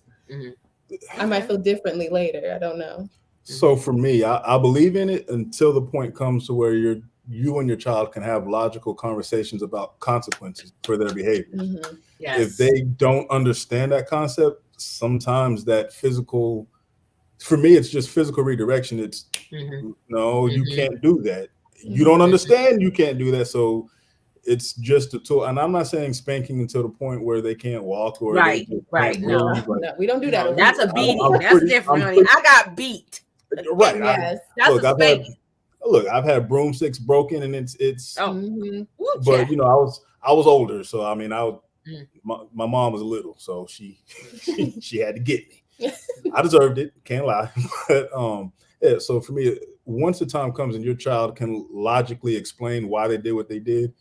I might feel differently later. I don't know. So for me, I believe in it until the point comes to where you and your child can have logical conversations about consequences for their behavior. Yes. If they don't understand that concept, sometimes that physical, for me, it's just physical redirection. It's no, you can't do that. You don't understand. You can't do that. So it's just a tool. And I'm not saying spanking until the point where they can't walk or right. No, we don't do that. No, that's a beating. That's different, honey. I got beat. Right. Yes. Look, I've had broomsticks broken, and it's. But I was older, so I mean, my mom was little, so she had to get me. I deserved it, can't lie. But so for me, once the time comes and your child can logically explain why they did what they did,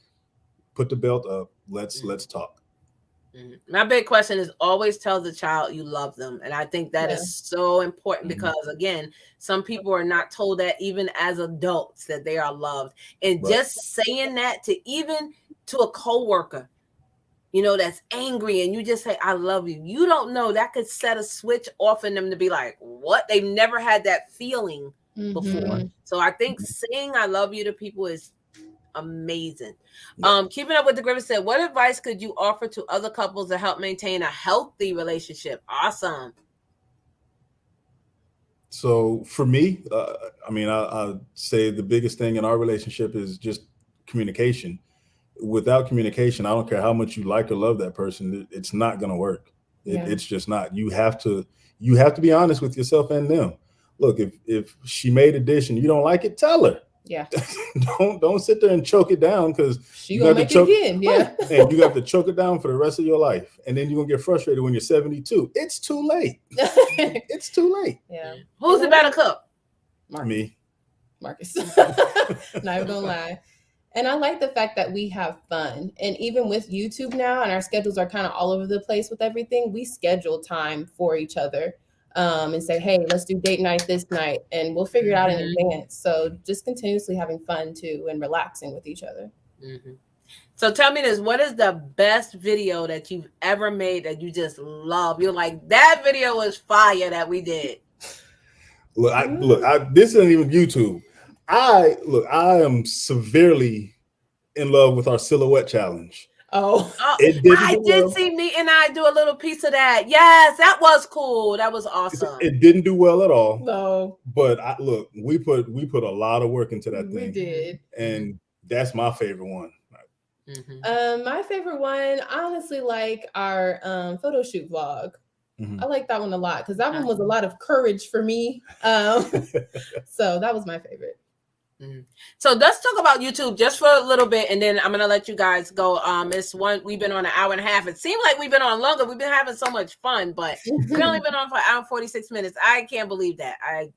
put the belt up. Let's talk. My big question is always tell the child you love them. And I think that is so important because, again, some people are not told that even as adults that they are loved. And just saying that to a coworker, you know, that's angry, and you just say, I love you. You don't know, that could set a switch off in them to be like, what? They've never had that feeling before. So I think saying I love you to people is amazing. Keeping Up with the Griffiths said, what advice could you offer to other couples to help maintain a healthy relationship? Awesome. So for me, I'd say the biggest thing in our relationship is just communication. Without communication, I don't care how much you like or love that person, it's not going to work. It's just not. You have to be honest with yourself and them. Look, if she made a dish and you don't like it, tell her. Yeah. don't sit there and choke it down, because she gonna make it again. Yeah. And you got to choke it down for the rest of your life. And then you're gonna get frustrated when you're 72. It's too late. It's too late. Yeah. Who's the better cook? Me. Marcus. Not even gonna lie. And I like the fact that we have fun. And even with YouTube now, and our schedules are kind of all over the place with everything, we schedule time for each other. And say, hey, let's do date night this night, and we'll figure it out in advance. So just continuously having fun too, and relaxing with each other. So tell me this, what is the best video that you've ever made that you just love? You're like, that video was fire that we did. This isn't even YouTube. I am severely in love with our silhouette challenge. I did see me and I do a little piece of that. Yes, that was cool. That was awesome. It didn't do well at all. No, but we put a lot of work into that thing. We did, and that's my favorite one. My favorite one, I honestly like our photo shoot vlog. I like that one a lot because that one was a lot of courage for me. So that was my favorite. So let's talk about YouTube just for a little bit, and then I'm gonna let you guys go. It's one, we've been on an hour and a half. It seemed like we've been on longer. We've been having so much fun, but we've only been on for an hour and 46 minutes. I can't believe that. I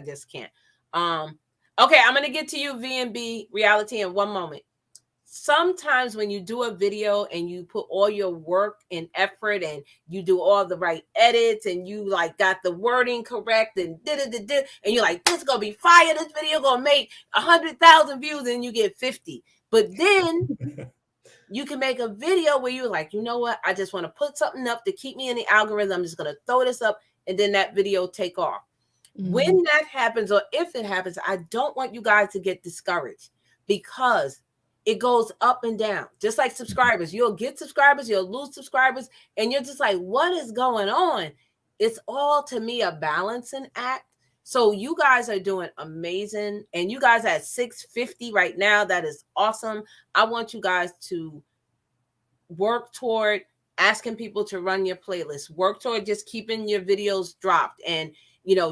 just can't. Okay, I'm gonna get to you, VNB Reality, in one moment. Sometimes when you do a video and you put all your work and effort and you do all the right edits and you like got the wording correct and and you're like, this is gonna be fire, this video gonna make 100,000 views, and you get 50. But then you can make a video where you're like, you know what, I just want to put something up to keep me in the algorithm. I'm just gonna throw this up, and then that video take off. When that happens, or if it happens, I don't want you guys to get discouraged, because it goes up and down, just like subscribers. You'll get subscribers, you'll lose subscribers, and you're just like, what is going on? It's all, to me, a balancing act. So you guys are doing amazing, and you guys at 650 right now. That is awesome. I want you guys to work toward asking people to run your playlist, work toward just keeping your videos dropped, and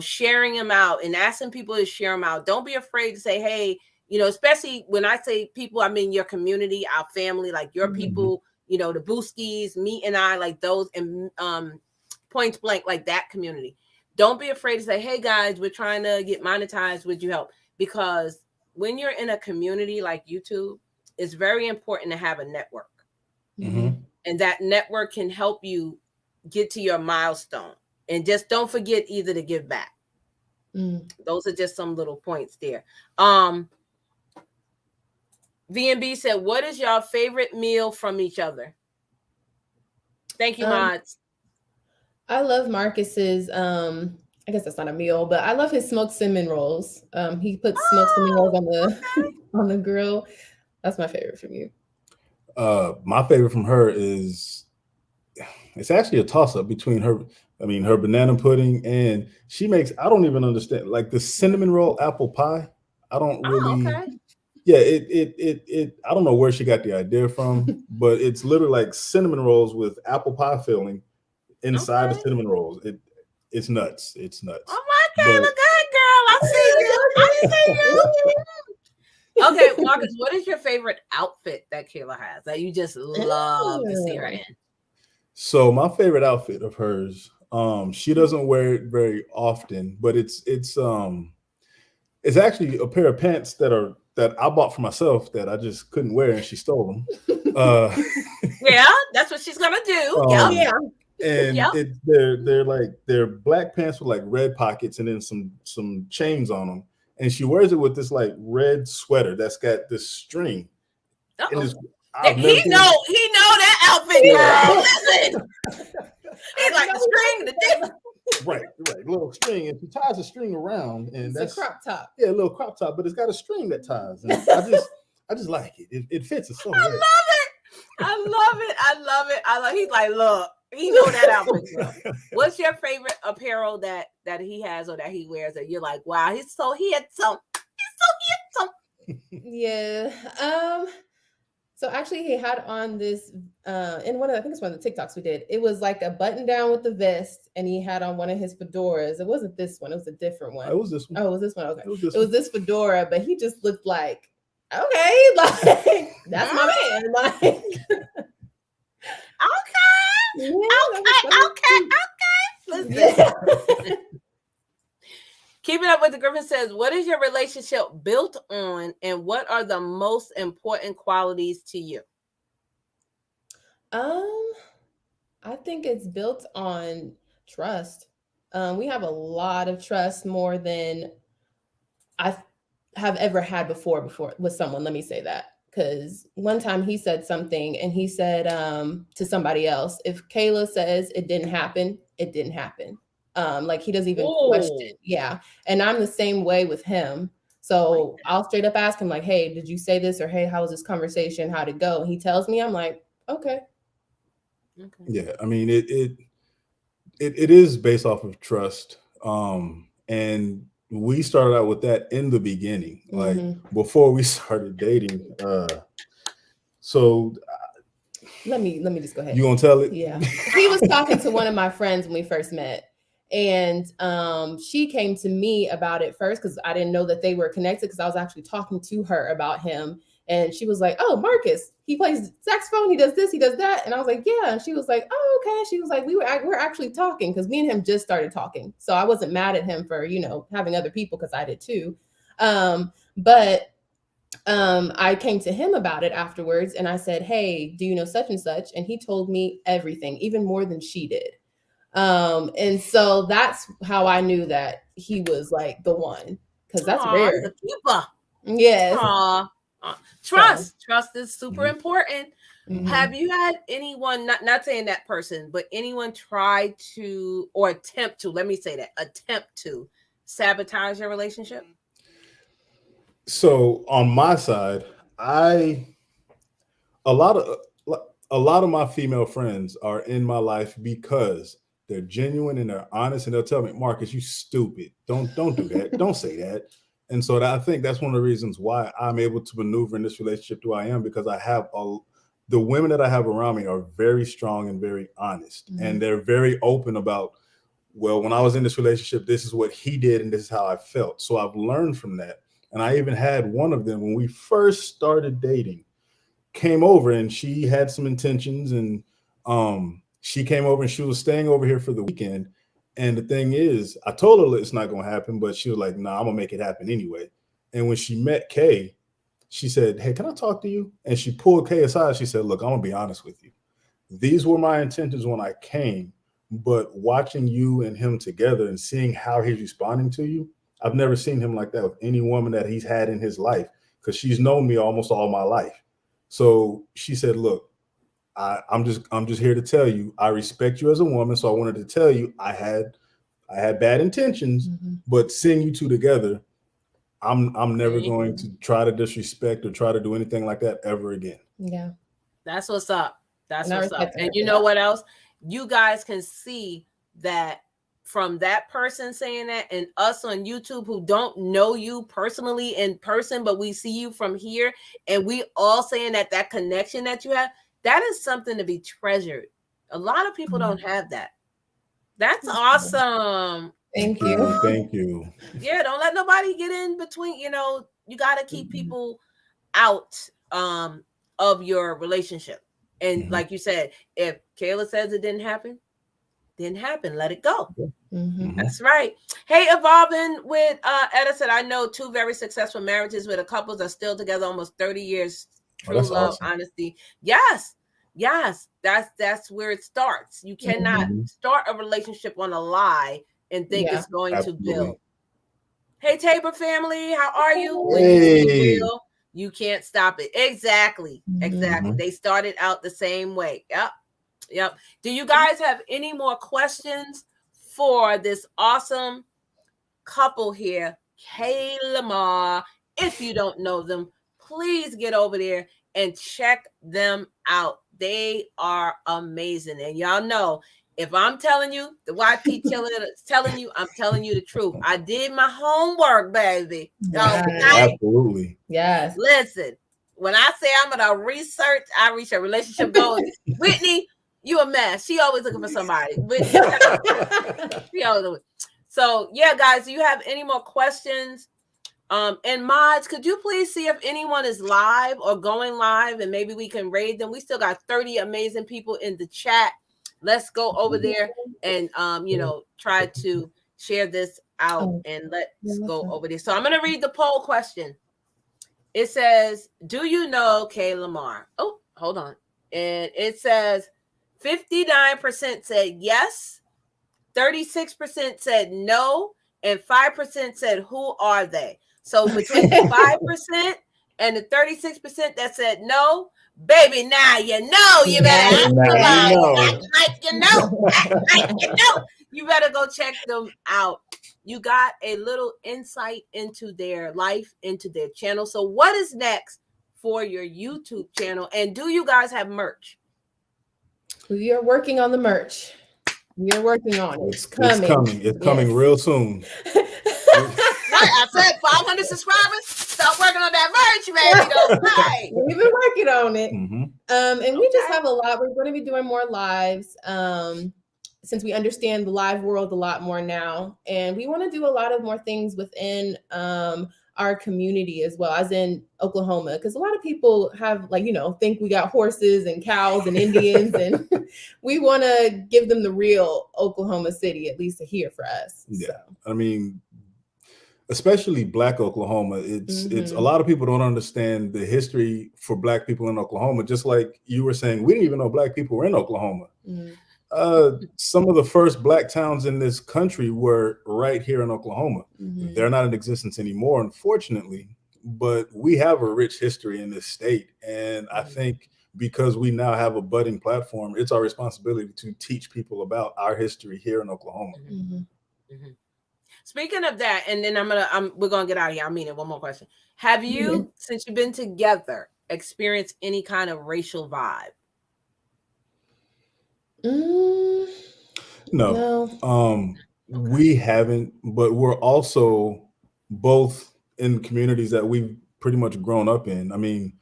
sharing them out, and asking people to share them out. Don't be afraid to say, hey, especially when I say people, I mean your community, our family, like your people, the Booskies, me and I, like those, and Point Blank, like that community. Don't be afraid to say, hey guys, we're trying to get monetized. Would you help? Because when you're in a community like YouTube, it's very important to have a network. And that network can help you get to your milestone. And just don't forget either to give back. Those are just some little points there. VNB said, what is your favorite meal from each other? Thank you, mods. I love Marcus's, I guess that's not a meal, but I love his smoked cinnamon rolls. He puts smoked cinnamon rolls on the grill. That's my favorite from you. My favorite from her is, it's actually a toss-up between her banana pudding, and she makes, I don't even understand, like the cinnamon roll apple pie. I don't really... Yeah, it I don't know where she got the idea from, but it's literally like cinnamon rolls with apple pie filling inside the cinnamon rolls. It's nuts. It's nuts. Oh my God, look good, girl. I see you. Okay, Marcus, what is your favorite outfit that Kayla has that you just love to see her in? So my favorite outfit of hers, she doesn't wear it very often, but it's actually a pair of pants that I bought for myself that I just couldn't wear, and she stole them. Yeah, that's what she's gonna do. And they're black pants with like red pockets and then some chains on them. And she wears it with this like red sweater that's got this string. He know that outfit, girl. Listen. He's like the string, the dick. Right, little string, and she ties a string around, and It's that's a crop top. Yeah, a little crop top, but it's got a string that ties. And I just like it. It fits it so well. I love it. He's like, look, he know that outfit. Girl. What's your favorite apparel that he has or that he wears that you're like, wow, he's so handsome. Yeah. So actually he had on this in I think it's one of the TikToks we did. It was like a button down with the vest, and he had on one of his fedoras. It wasn't this one, it was a different one. It was this one. Oh, it was this one. Okay. It was this fedora, but he just looked like, okay, like that's my man. Like okay. Listen. Keeping Up with the Griffin says, what is your relationship built on, and what are the most important qualities to you? I think it's built on trust. We have a lot of trust, more than I have ever had before with someone. Let me say that. Because one time he said something, and he said to somebody else, if Kayla says it didn't happen, it didn't happen. Like he doesn't even question. Yeah. And I'm the same way with him. So I'll straight up ask him like, hey, did you say this? Or, hey, how was this conversation? How'd it go? And he tells me, I'm like, okay. Yeah. I mean, it is based off of trust. And we started out with that in the beginning, like before we started dating. So let me just go ahead. You gonna tell it? Yeah. He was talking to one of my friends when we first met. And she came to me about it first because I didn't know that they were connected, because I was actually talking to her about him. And she was like, oh, Marcus, he plays saxophone, he does this, he does that. And I was like, yeah. And she was like, oh, okay. She was like, we're actually talking, because me and him just started talking. So I wasn't mad at him for, having other people, because I did too. But I came to him about it afterwards, and I said, hey, do you know such and such? And he told me everything, even more than she did. And so that's how I knew that he was like the one, because that's rare. The keeper. Yes. Trust is super important. Mm-hmm. Have you had anyone, not saying that person, but anyone try to, or attempt to sabotage your relationship? So on my side, a lot of my female friends are in my life because they're genuine and they're honest, and they'll tell me, Marcus, you stupid. Don't do that. Don't say that. And so I think that's one of the reasons why I'm able to maneuver in this relationship the way I am, because I have the women that I have around me are very strong and very honest. Mm-hmm. And they're very open about, well, when I was in this relationship, this is what he did and this is how I felt. So I've learned from that. And I even had one of them when we first started dating, came over, and she had some intentions, and she came over and she was staying over here for the weekend. And the thing is, I told her it's not going to happen, but she was like, nah, I'm going to make it happen anyway. And when she met Kay, she said, hey, can I talk to you? And she pulled Kay aside. She said, look, I'm going to be honest with you. These were my intentions when I came, but watching you and him together and seeing how he's responding to you, I've never seen him like that with any woman that he's had in his life, because she's known me almost all my life. So she said, look, I'm just here to tell you, I respect you as a woman. So I wanted to tell you I had bad intentions, but seeing you two together, I'm never going to try to disrespect or try to do anything like that ever again. Yeah. That's what's up. That's what's up. And you know what else? You guys can see that from that person saying that, and us on YouTube who don't know you personally in person, but we see you from here, and we all saying that connection that you have, that is something to be treasured. A lot of people don't have that. That's awesome. Thank you. Thank you. Yeah, don't let nobody get in between. You got to keep people out of your relationship. And like you said, if Kayla says it didn't happen, let it go. That's right. Hey, evolving with Edison, I know 2 very successful marriages where the couples are still together almost 30 years. True love, awesome. Honesty. Yes. That's where it starts. You cannot start a relationship on a lie and think it's going to build. Hey, Tabor family, how are you? Hey. you can't stop it. Exactly. Exactly. Mhm. They started out the same way. Yep. Do you guys have any more questions for this awesome couple here, Kaylamar? If you don't know them, please get over there and check them out. They are amazing. And y'all know, if I'm telling you, the YP is telling you, I'm telling you the truth. I did my homework, baby. Yes. Okay? Absolutely. Yes. Listen, when I say I'm gonna research, I research relationship goals. Whitney, you a mess. She always looking for somebody. Whitney, she always. So yeah, guys, do you have any more questions? And mods, could you please see if anyone is live or going live, and maybe we can raid them? We still got 30 amazing people in the chat. Let's go over there and try to share this out, and let's go over there. So I'm gonna read the poll question. It says, do you know Kaylamar? Oh, hold on. And it says 59% said yes, 36% said no, and 5% said who are they? So between the 5% and the 36% that said no, baby, now you know you better act like you know. You better go check them out. You got a little insight into their life, into their channel. So what is next for your YouTube channel? And do you guys have merch? We are working on the merch. We are working on it. It's coming. It's coming real soon. I said 500 subscribers. Start working on that merch, man. Right. We've been working on it. Mm-hmm. And we just have a lot. We're going to be doing more lives since we understand the live world a lot more now. And we want to do a lot of more things within our community as well, as in Oklahoma, because a lot of people have think we got horses and cows and Indians, and we want to give them the real Oklahoma City, at least here for us. Yeah, so. I mean, especially Black Oklahoma, it's a lot of people don't understand the history for Black people in Oklahoma. Just like you were saying, we didn't even know Black people were in Oklahoma. Some of the first Black towns in this country were right here in Oklahoma. They're not in existence anymore, unfortunately, but we have a rich history in this state. And I think because we now have a budding platform, it's our responsibility to teach people about our history here in Oklahoma. Speaking of that, and then we're gonna get out of here. I mean it. One more question: have you, since you've been together, experienced any kind of racial vibe? No. We haven't, but we're also both in communities that we've pretty much grown up in. I mean,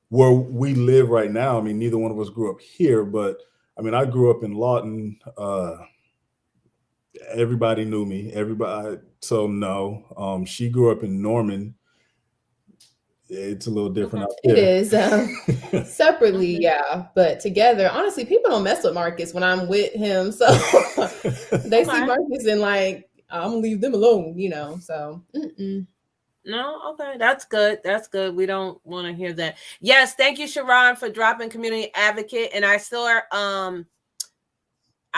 where we live right now, I mean, neither one of us grew up here, but I mean, I grew up in Lawton. Everybody knew me. So no. She grew up in Norman. It's a little different out there. It is separately, yeah, but together. Honestly, people don't mess with Marcus when I'm with him, so they see Marcus and I'm gonna leave them alone, So. No, okay, that's good. That's good. We don't want to hear that. Yes, thank you, Sharon, for dropping community advocate. And I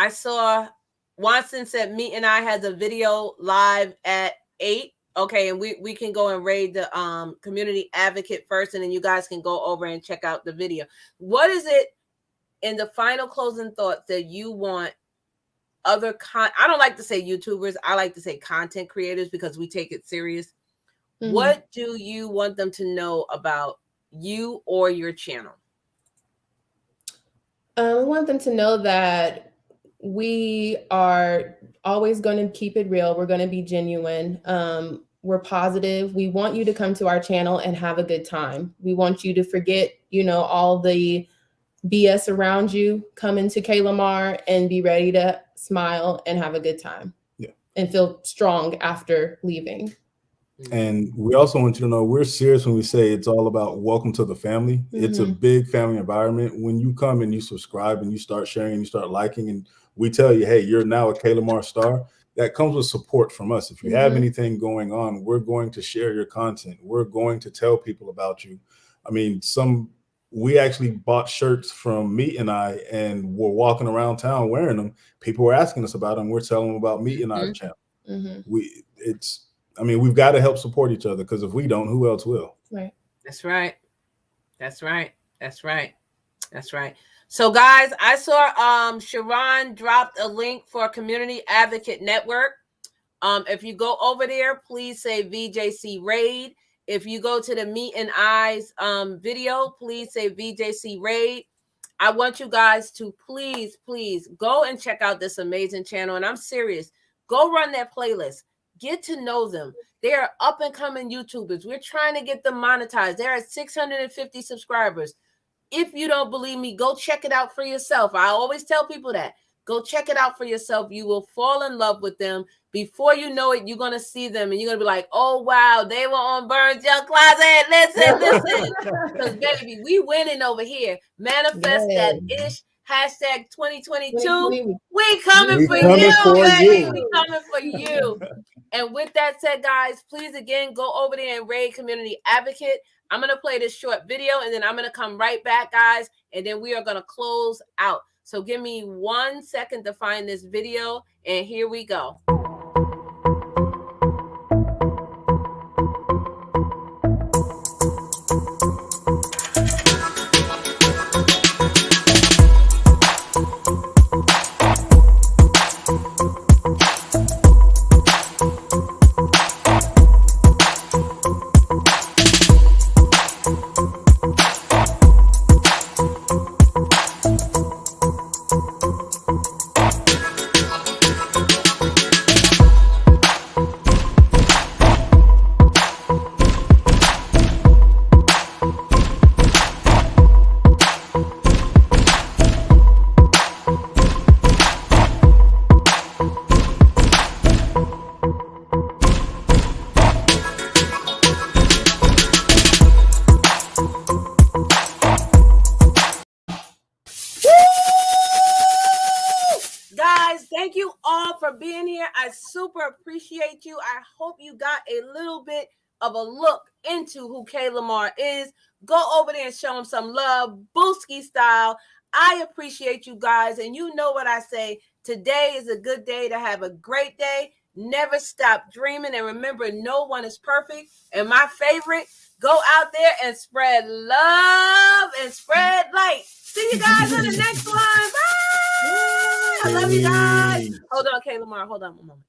saw Watson said Meet and I has a video live at 8. Okay, and we can go and raid the community advocate first, and then you guys can go over and check out the video. What is it in the final closing thoughts that you want other I don't like to say YouTubers, I like to say content creators because we take it serious. What do you want them to know about you or your channel? I want them to know that we are always going to keep it real. We're going to be genuine. We're positive. We want you to come to our channel and have a good time. We want you to forget, all the BS around you. Come into Kaylamar and be ready to smile and have a good time. Yeah. And feel strong after leaving. And we also want you to know we're serious when we say it's all about welcome to the family. It's a big family environment. When you come and you subscribe and you start sharing and you start liking and we tell you, hey, you're now a Kaylamar star, that comes with support from us. If you have anything going on, we're going to share your content. We're going to tell people about you. I mean, we actually bought shirts from Meet and I and we're walking around town wearing them. People were asking us about them. We're telling them about Meet and I channel. We've got to help support each other because if we don't, who else will? Right. That's right. That's right. That's right. That's right. So, guys, I saw Sharon dropped a link for Community Advocate Network. If you go over there, please say VJC Raid. If you go to the Meet and Eyes video, please say VJC Raid. I want you guys to please go and check out this amazing channel. And I'm serious. Go run their playlist. Get to know them. They are up and coming YouTubers. We're trying to get them monetized. They're at 650 subscribers. If you don't believe me, go check it out for yourself. I always tell people that. Go check it out for yourself. You will fall in love with them. Before you know it, you're going to see them and you're going to be like, oh, wow, they were on Vernes Junk Closet. Listen. Because, baby, we winning over here. Manifest that ish. Hashtag 2022. We coming for you, baby. We coming for you. And with that said, guys, please, again, go over there and raid Community Advocate. I'm going to play this short video, and then I'm going to come right back, guys, and then we are going to close out. So give me 1 second to find this video, and here we go. Thank you all for being here. I super appreciate you. I hope you got a little bit of a look into who Kaylamar is. Go over there and show him some love, Booski style. I appreciate you guys. And you know what I say. Today is a good day to have a great day. Never stop dreaming. And remember, no one is perfect. And my favorite, go out there and spread love and spread light. See you guys on the next one. Bye. I love you guys. Hold on, Kaylamar. Hold on a moment.